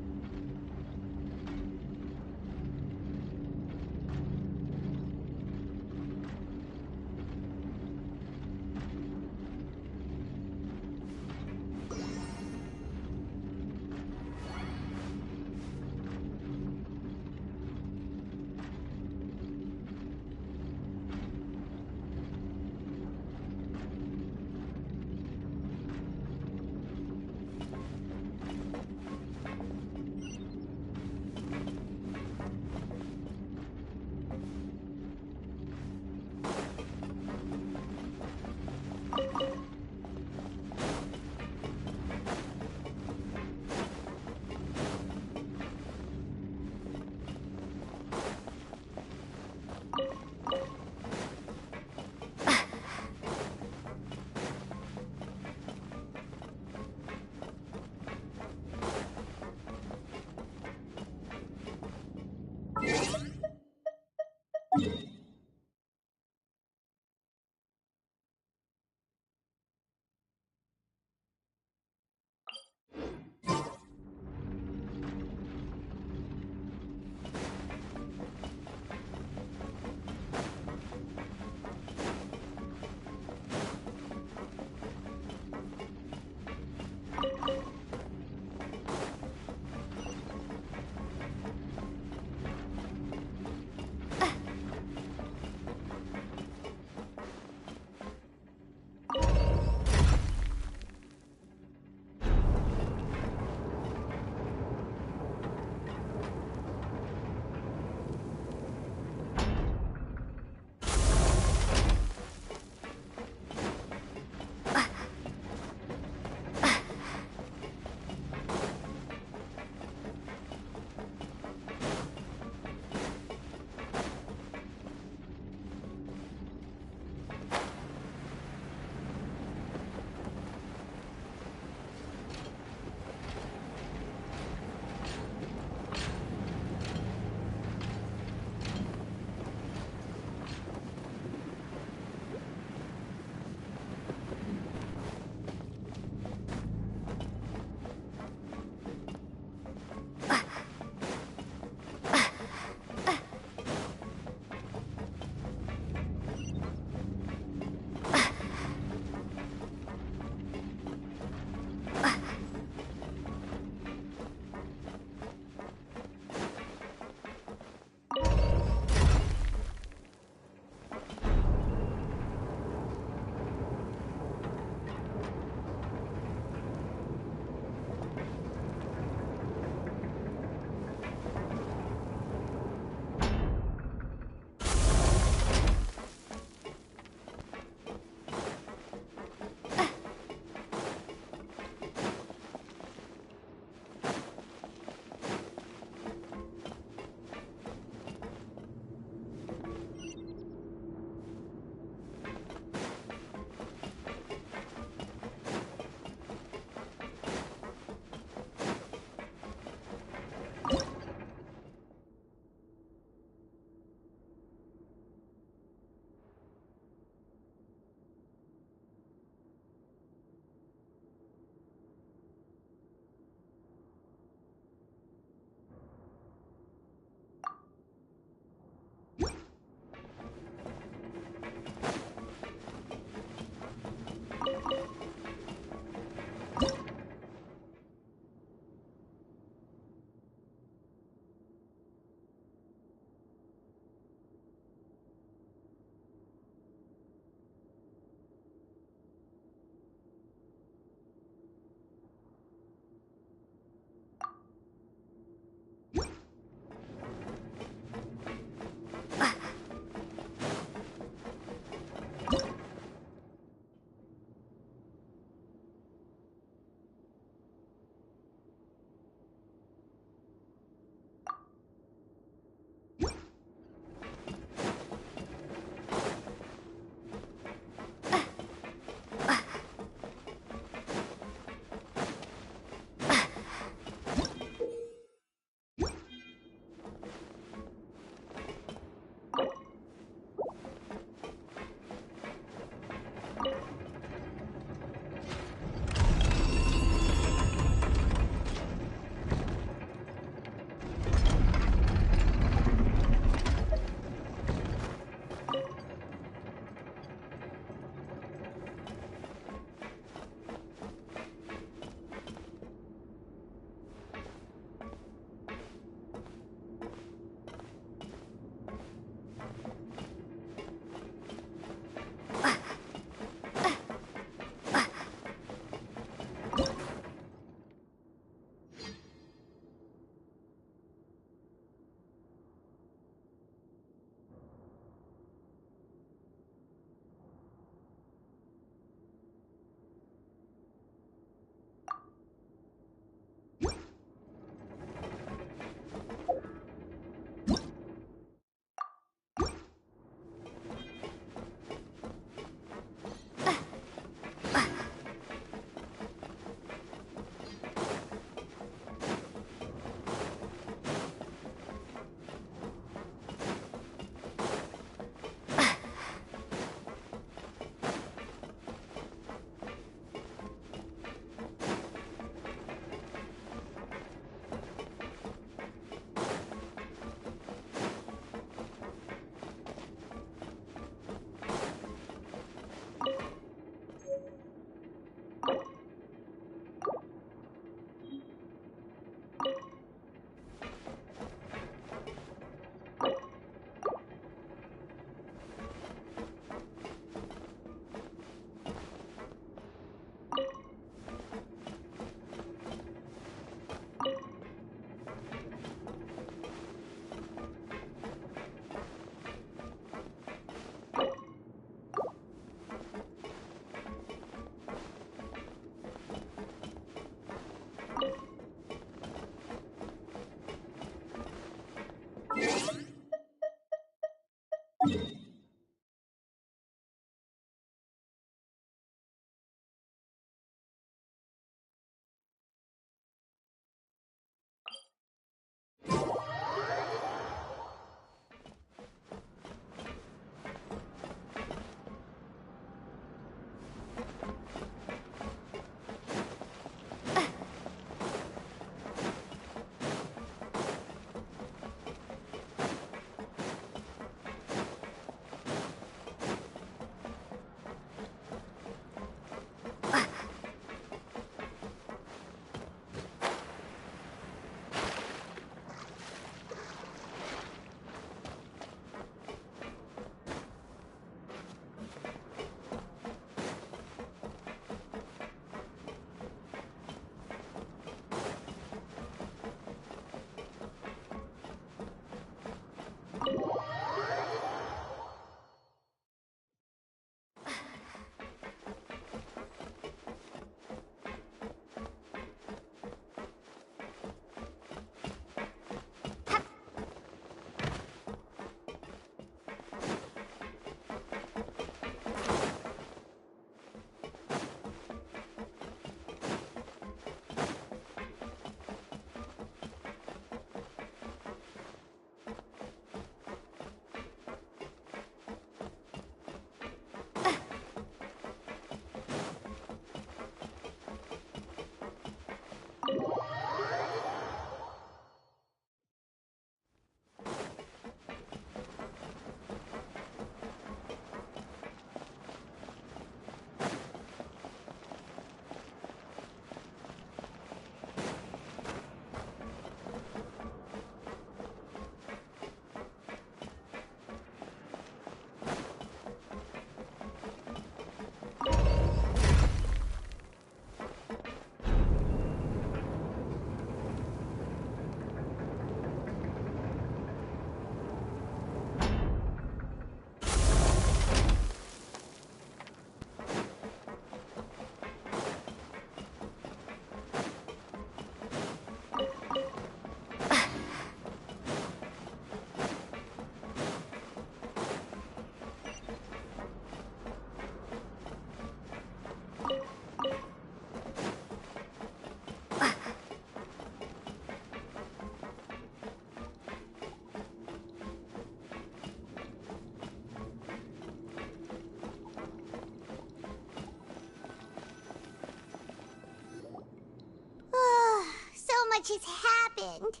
H: much has happened.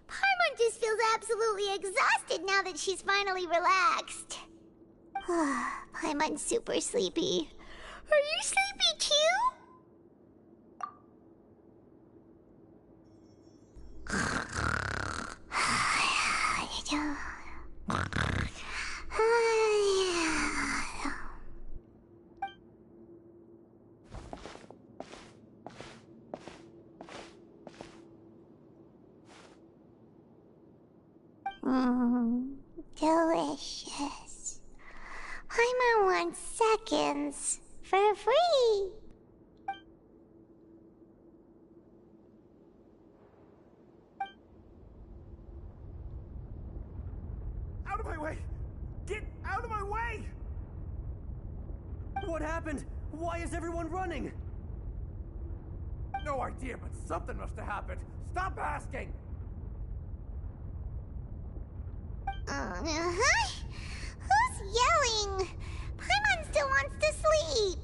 H: Paimon just feels absolutely exhausted now that she's finally relaxed. Paimon's super sleepy. Are you sleepy too? Delicious. Paimon wants seconds for free.
K: Out of my way! Get out of my way! What happened? Why is everyone running? No idea, but something must have happened. Stop asking!
H: Who's yelling? Paimon still wants to sleep.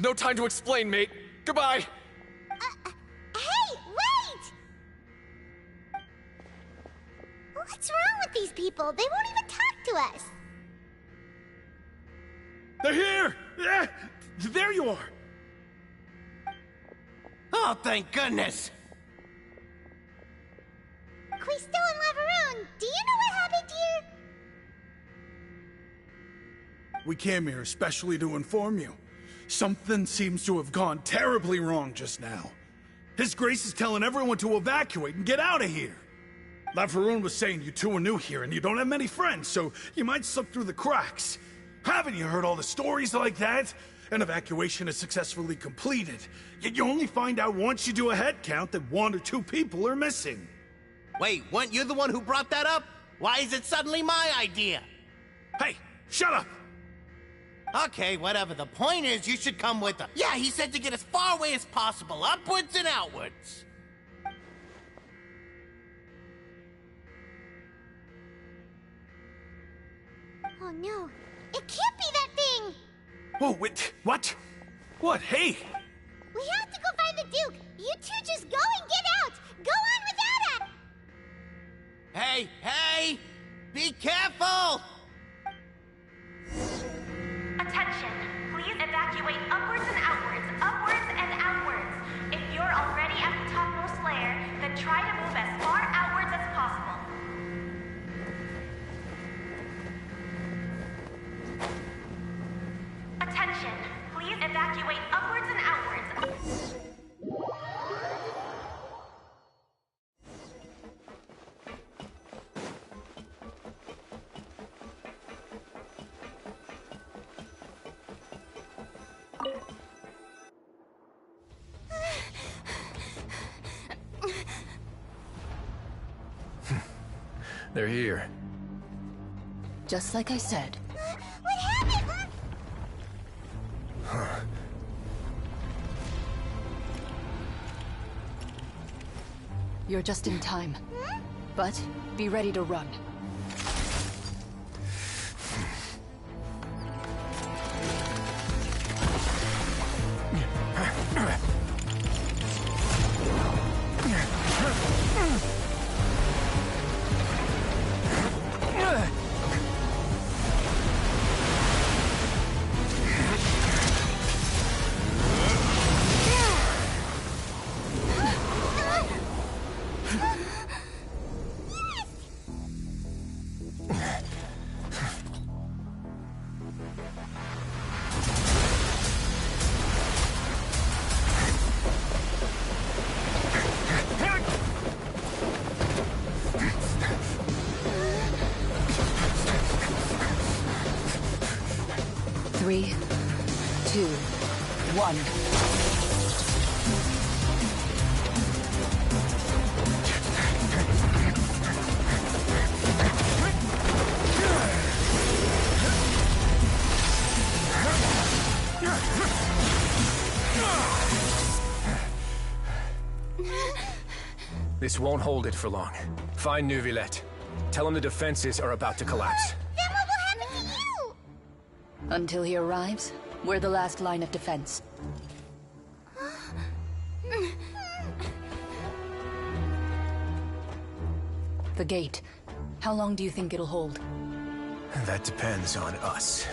K: No time to explain, mate. Goodbye!
H: Hey, wait! What's wrong with these people? They won't even talk to us.
K: They're here! There you are!
L: Oh, thank goodness!
H: Quisto and Laveroon, do you know what happened here?
M: We came here especially to inform you. Something seems to have gone terribly wrong just now. His Grace is telling everyone to evacuate and get out of here. Laveroon was saying you two are new here and you don't have many friends, so you might slip through the cracks. Haven't you heard all the stories like that? An evacuation is successfully completed, yet you only find out once you do a head count that 1 or 2 people are missing.
L: Wait, weren't you the one who brought that up? Why is it suddenly my idea?
M: Hey, shut up!
L: Okay, whatever. The point is, you should come with us. Yeah, he said to get as far away as possible, upwards and outwards.
H: Oh no, it can't be that thing!
M: Oh, wait, what? What? Hey!
H: We have to go find the Duke! You two just go and get out! Go on without us!
L: Hey, hey! Be careful!
N: Attention! Please evacuate upwards and outwards, upwards and outwards. If you're already at the topmost layer, then try to move as far outwards as possible. Attention! Please evacuate upwards and outwards.
D: They're here.
C: Just like I said.
H: What happened?
C: You're just in time. But be ready to run. Three, 2, 1.
D: This won't hold it for long. Find Neuvillette. Tell him the defenses are about to collapse.
H: Then what will happen to you?
C: Until he arrives, we're the last line of defense. The gate. How long do you think it'll hold?
D: That depends on us.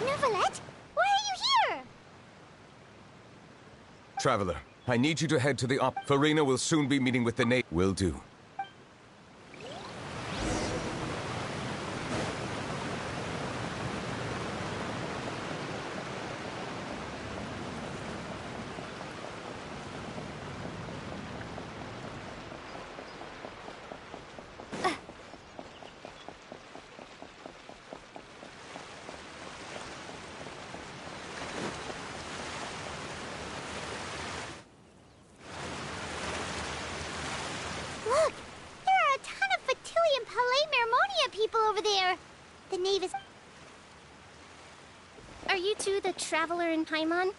H: Neuvillette? Why are you here?
O: Traveler, I need you to head to the Farina will soon be meeting with the Will do.
H: Look! There are a ton of Fatilian Palais Mermonia people over there! The nave is... Are you two the Traveler and Paimon?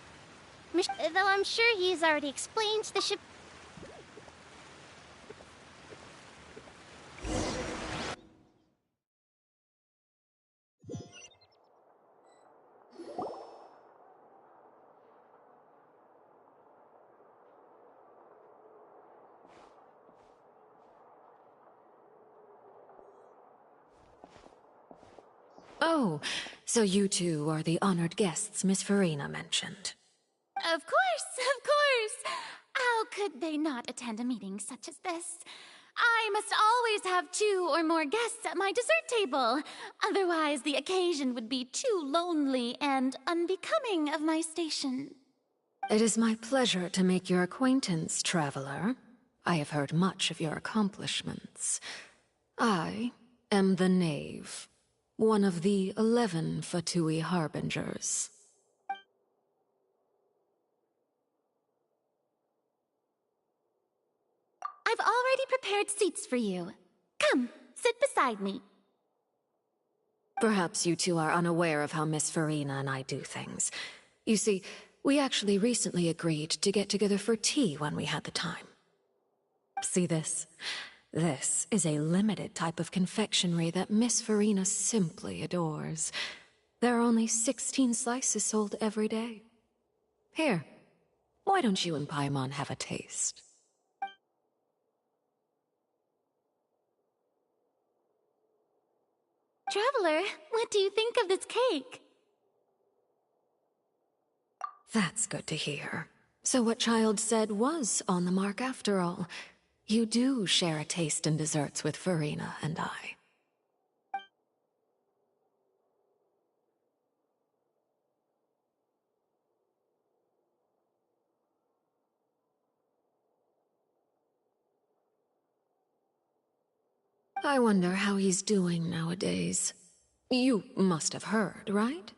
H: Though I'm sure he's already explained the ship...
P: Oh, so you two are the honored guests Miss Farina mentioned.
G: Of course, of course! How could they not attend a meeting such as this? I must always have 2 or more guests at my dessert table. Otherwise, the occasion would be too lonely and unbecoming of my station.
P: It is my pleasure to make your acquaintance, traveler. I have heard much of your accomplishments. I am the Knave, one of the 11 Fatui Harbingers.
G: I've already prepared seats for you. Come, sit beside me.
P: Perhaps you two are unaware of how Miss Farina and I do things. You see, we actually recently agreed to get together for tea when we had the time. See this? This is a limited type of confectionery that Miss Farina simply adores. There are only 16 slices sold every day. Here, why don't you and Paimon have a taste?
G: Traveler, what do you think of this cake?
P: That's good to hear. So what Child said was on the mark after all. You do share a taste in desserts with Farina and I. I wonder how he's doing nowadays. You must have heard, right?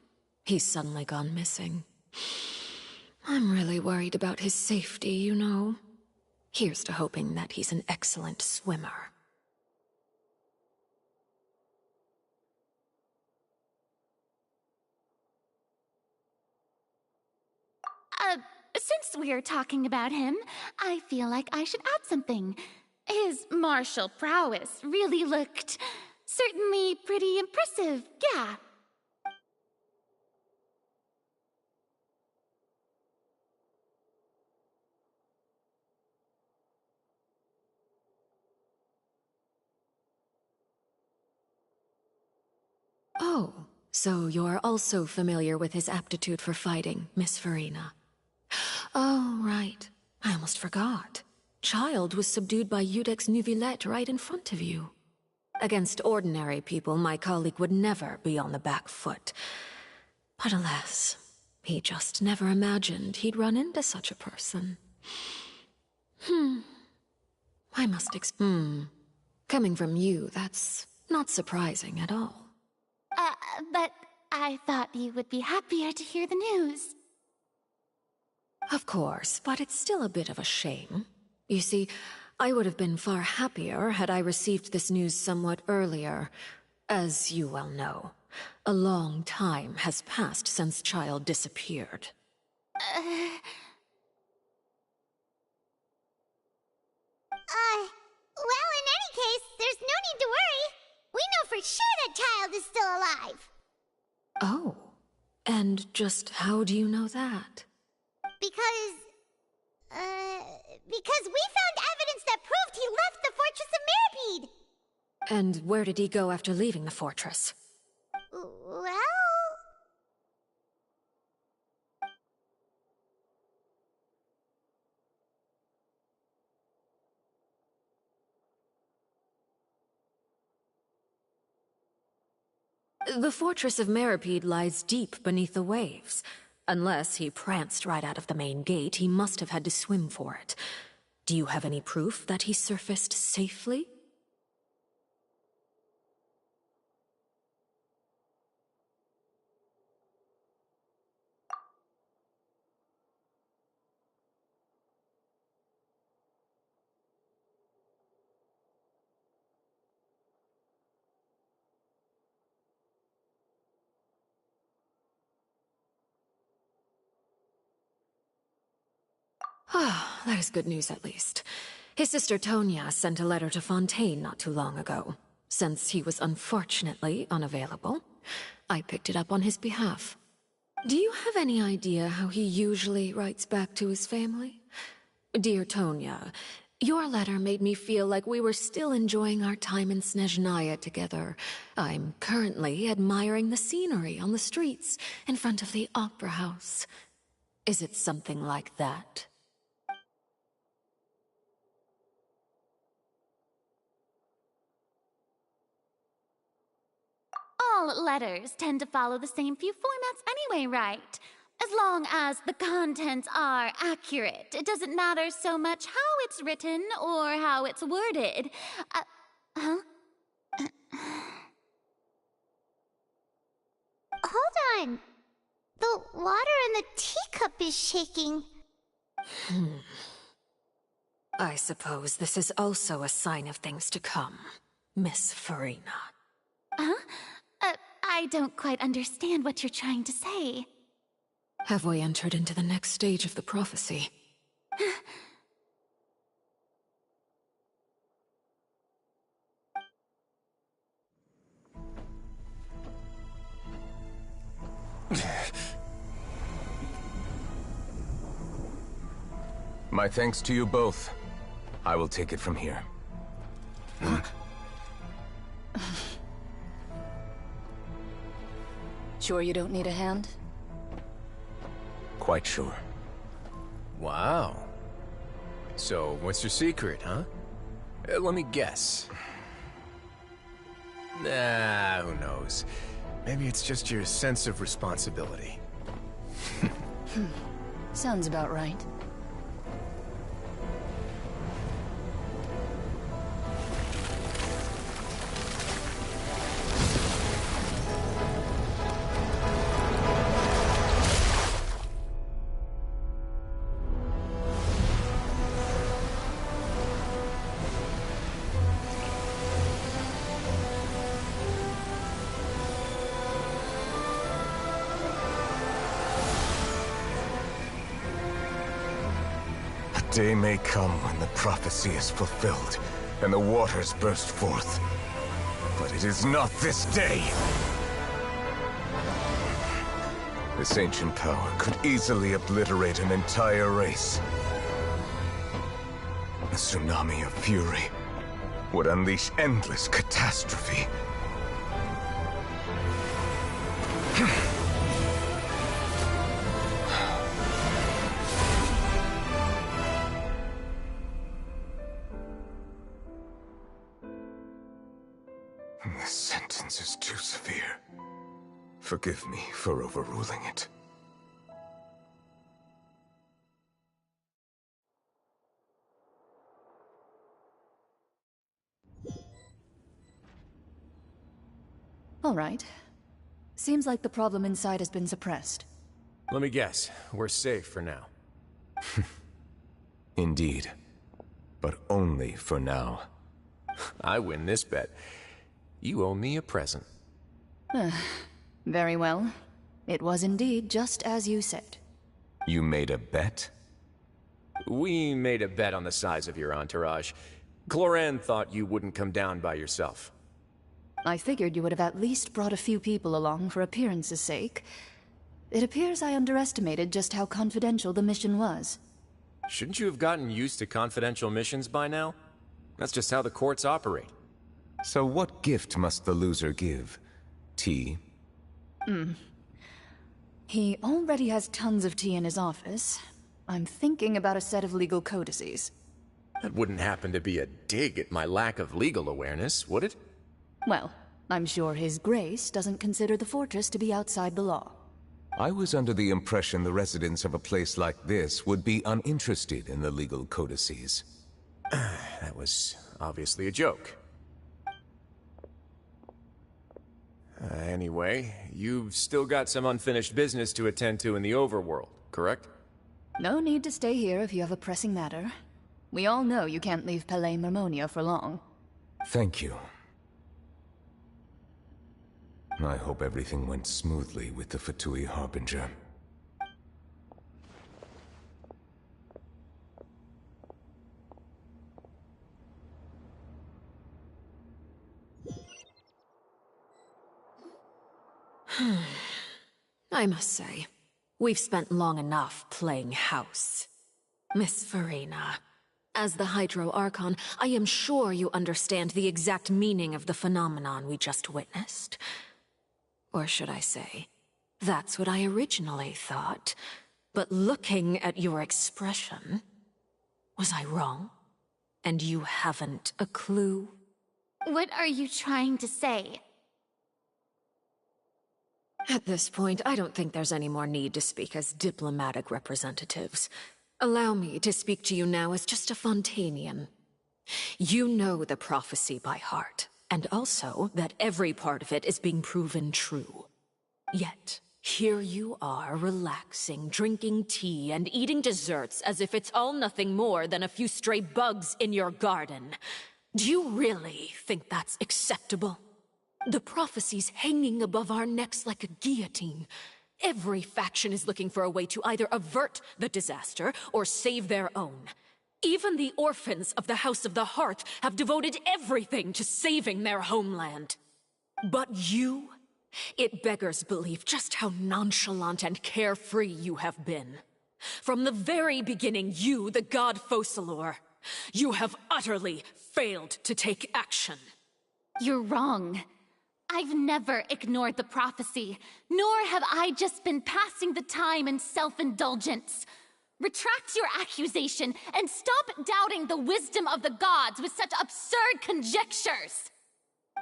P: He's suddenly gone missing. I'm really worried about his safety, you know. Here's to hoping that he's an excellent swimmer.
G: Since we're talking about him, I feel like I should add something. His martial prowess really looked certainly pretty impressive, yeah.
P: Oh, so you're also familiar with his aptitude for fighting, Miss Farina. Oh, right. I almost forgot. Child was subdued by Eudex Neuvillette right in front of you. Against ordinary people, my colleague would never be on the back foot. But alas, he just never imagined he'd run into such a person. I must Coming from you, that's not surprising at all.
G: But I thought you would be happier to hear the news.
P: Of course, but it's still a bit of a shame. You see, I would have been far happier had I received this news somewhat earlier. As you well know, a long time has passed since Child disappeared.
H: Well, in any case, there's no need to worry. We know for sure that Child is still alive.
P: Oh, and just how do you know that?
H: Because we found evidence that proved he left the Fortress of Mirapede.
P: And where did he go after leaving the fortress?
H: Well...
P: The Fortress of Mirapede lies deep beneath the waves. Unless he pranced right out of the main gate, he must have had to swim for it. Do you have any proof that he surfaced safely? Ah, that is good news at least. His sister Tonya sent a letter to Fontaine not too long ago. Since he was unfortunately unavailable, I picked it up on his behalf. Do you have any idea how he usually writes back to his family? Dear Tonya, your letter made me feel like we were still enjoying our time in Snezhnaya together. I'm currently admiring the scenery on the streets in front of the Opera House. Is it something like that?
G: All letters tend to follow the same few formats anyway, right? As long as the contents are accurate, it doesn't matter so much how it's written or how it's worded. Huh?
H: Hold on. The water in the teacup is shaking.
P: I suppose this is also a sign of things to come, Miss Farina.
G: Huh? I don't quite understand what you're trying to say.
P: Have we entered into the next stage of the prophecy?
O: My thanks to you both. I will take it from here.
C: Sure you don't need a hand?
O: Quite sure.
D: Wow. So, what's your secret, huh? Let me guess. Nah, who knows? Maybe it's just your sense of responsibility.
C: Sounds about right.
O: A day may come when the prophecy is fulfilled, and the waters burst forth. But it is not this day! This ancient power could easily obliterate an entire race. A tsunami of fury would unleash endless catastrophe. This sentence is too severe. Forgive me for overruling it.
C: All right. Seems like the problem inside has been suppressed.
D: Let me guess. We're safe for now.
O: Indeed. But only for now.
D: I win this bet. You owe me a present.
C: Very well. It was indeed just as you said.
O: You made a bet?
D: We made a bet on the size of your entourage. Cloran thought you wouldn't come down by yourself.
C: I figured you would have at least brought a few people along for appearance's sake. It appears I underestimated just how confidential the mission was.
D: Shouldn't you have gotten used to confidential missions by now? That's just how the courts operate.
O: So what gift must the loser give? Tea?
C: He already has tons of tea in his office. I'm thinking about a set of legal codices.
D: That wouldn't happen to be a dig at my lack of legal awareness, would it?
C: Well, I'm sure His Grace doesn't consider the fortress to be outside the law.
O: I was under the impression the residents of a place like this would be uninterested in the legal codices.
D: That was obviously a joke. Anyway, you've still got some unfinished business to attend to in the overworld, correct?
C: No need to stay here if you have a pressing matter. We all know you can't leave Palais Marmonia for long.
O: Thank you. I hope everything went smoothly with the Fatui Harbinger.
P: I must say, we've spent long enough playing house. Miss Farina, as the Hydro Archon, I am sure you understand the exact meaning of the phenomenon we just witnessed. Or should I say, that's what I originally thought. But looking at your expression, was I wrong? And you haven't a clue?
G: What are you trying to say?
P: At this point, I don't think there's any more need to speak as diplomatic representatives. Allow me to speak to you now as just a Fontainian. You know the prophecy by heart, and also that every part of it is being proven true. Yet, here you are, relaxing, drinking tea, and eating desserts as if it's all nothing more than a few stray bugs in your garden. Do you really think that's acceptable? The prophecy's hanging above our necks like a guillotine. Every faction is looking for a way to either avert the disaster or save their own. Even the orphans of the House of the Hearth have devoted everything to saving their homeland. But you? It beggars belief just how nonchalant and carefree you have been. From the very beginning, you, the god Focalor, you have utterly failed to take action.
G: You're wrong. I've never ignored the prophecy, nor have I just been passing the time in self-indulgence. Retract your accusation and stop doubting the wisdom of the gods with such absurd conjectures!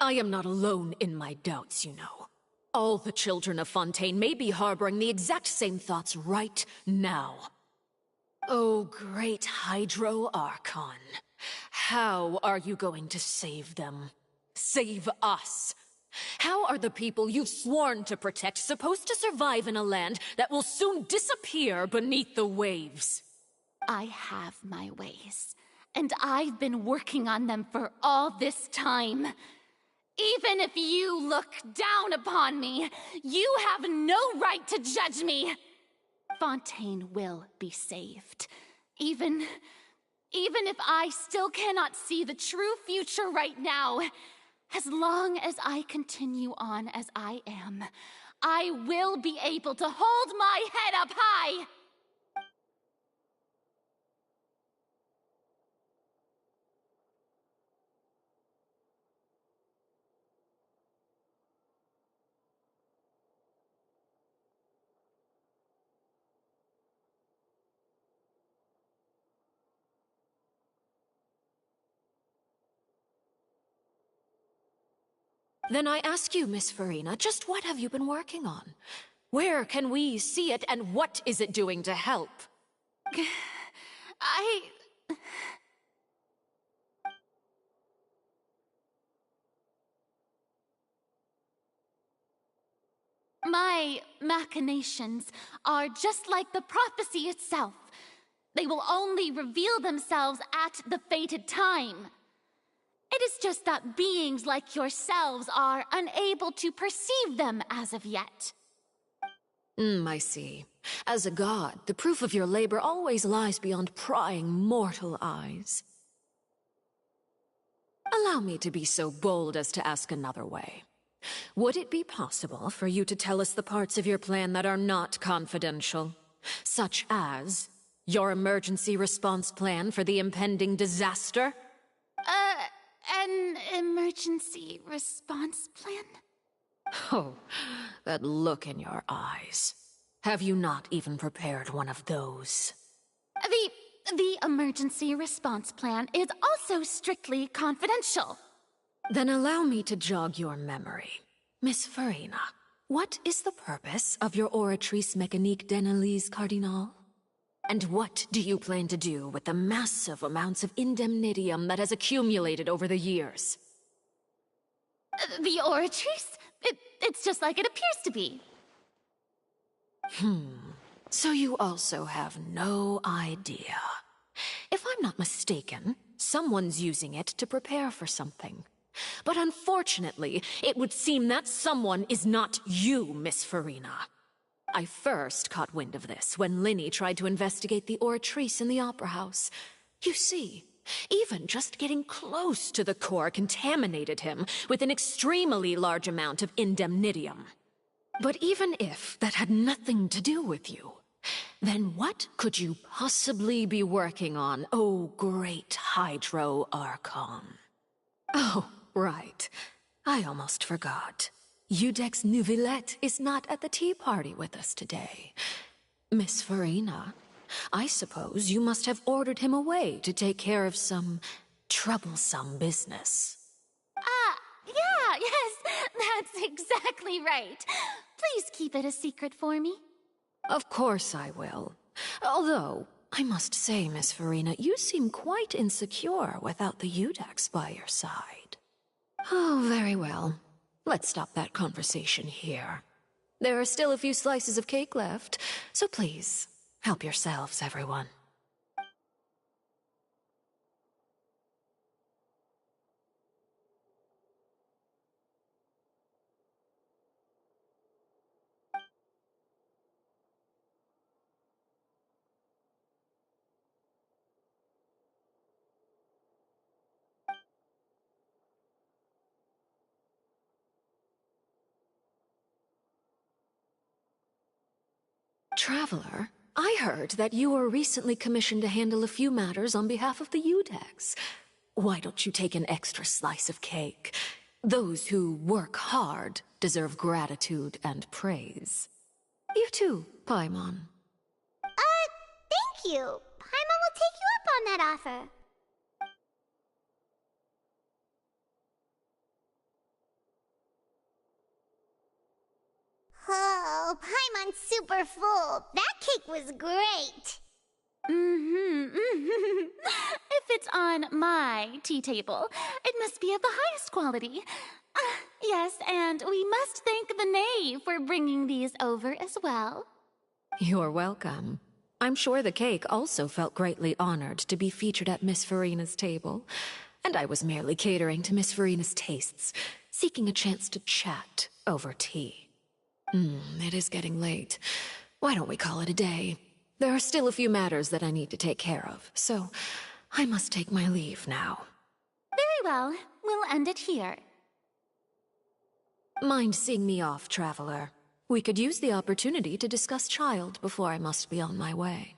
P: I am not alone in my doubts, you know. All the children of Fontaine may be harboring the exact same thoughts right now. Oh, great Hydro Archon. How are you going to save them? Save us? How are the people you've sworn to protect supposed to survive in a land that will soon disappear beneath the waves?
G: I have my ways, and I've been working on them for all this time. Even if you look down upon me, you have no right to judge me. Fontaine will be saved. Even if I still cannot see the true future right now, as long as I continue on as I am, I will be able to hold my head up high!
P: Then I ask you, Miss Farina, just what have you been working on? Where can we see it, and what is it doing to help?
G: My machinations are just like the prophecy itself. They will only reveal themselves at the fated time. It is just that beings like yourselves are unable to perceive them as of yet.
P: I see. As a god, the proof of your labor always lies beyond prying mortal eyes. Allow me to be so bold as to ask another way. Would it be possible for you to tell us the parts of your plan that are not confidential? Such as your emergency response plan for the impending disaster?
G: An emergency response plan?
P: Oh, that look in your eyes. Have you not even prepared one of those?
G: The emergency response plan is also strictly confidential.
P: Then allow me to jog your memory. Miss Farina, what is the purpose of your Oratrice Mécanique d'Analyse Cardinal? And what do you plan to do with the massive amounts of indemnitium that has accumulated over the years?
G: The Oratrice? It's just like it appears to be.
P: So you also have no idea. If I'm not mistaken, someone's using it to prepare for something. But unfortunately, it would seem that someone is not you, Miss Farina. I first caught wind of this when Linny tried to investigate the Oratrice in the Opera House. You see, even just getting close to the core contaminated him with an extremely large amount of indemnitium. But even if that had nothing to do with you, then what could you possibly be working on, oh great Hydro Archon? Oh, right. I almost forgot. Udex Neuvillette is not at the tea party with us today. Miss Farina, I suppose you must have ordered him away to take care of some troublesome business.
G: Yes, that's exactly right. please keep it a secret for me.
P: Of course I will. Although, I must say, Miss Farina, you seem quite insecure without the Udex by your side. Oh, very well. Let's stop that conversation here. There are still a few slices of cake left, so please, help yourselves, everyone. Traveler, I heard that you were recently commissioned to handle a few matters on behalf of the Udex. Why don't you take an extra slice of cake? Those who work hard deserve gratitude and praise. You too, Paimon.
H: Thank you. Paimon will take you up on that offer. Oh, Paimon's super full. That cake was great.
G: If it's on my tea table, it must be of the highest quality. Yes, and we must thank the knave for bringing these over as well.
P: You're welcome. I'm sure the cake also felt greatly honored to be featured at Miss Farina's table, and I was merely catering to Miss Farina's tastes, seeking a chance to chat over tea. It is getting late. Why don't we call it a day? There are still a few matters that I need to take care of, so I must take my leave now.
G: Very well. We'll end it here.
P: Mind seeing me off, Traveler? We could use the opportunity to discuss Child before I must be on my way.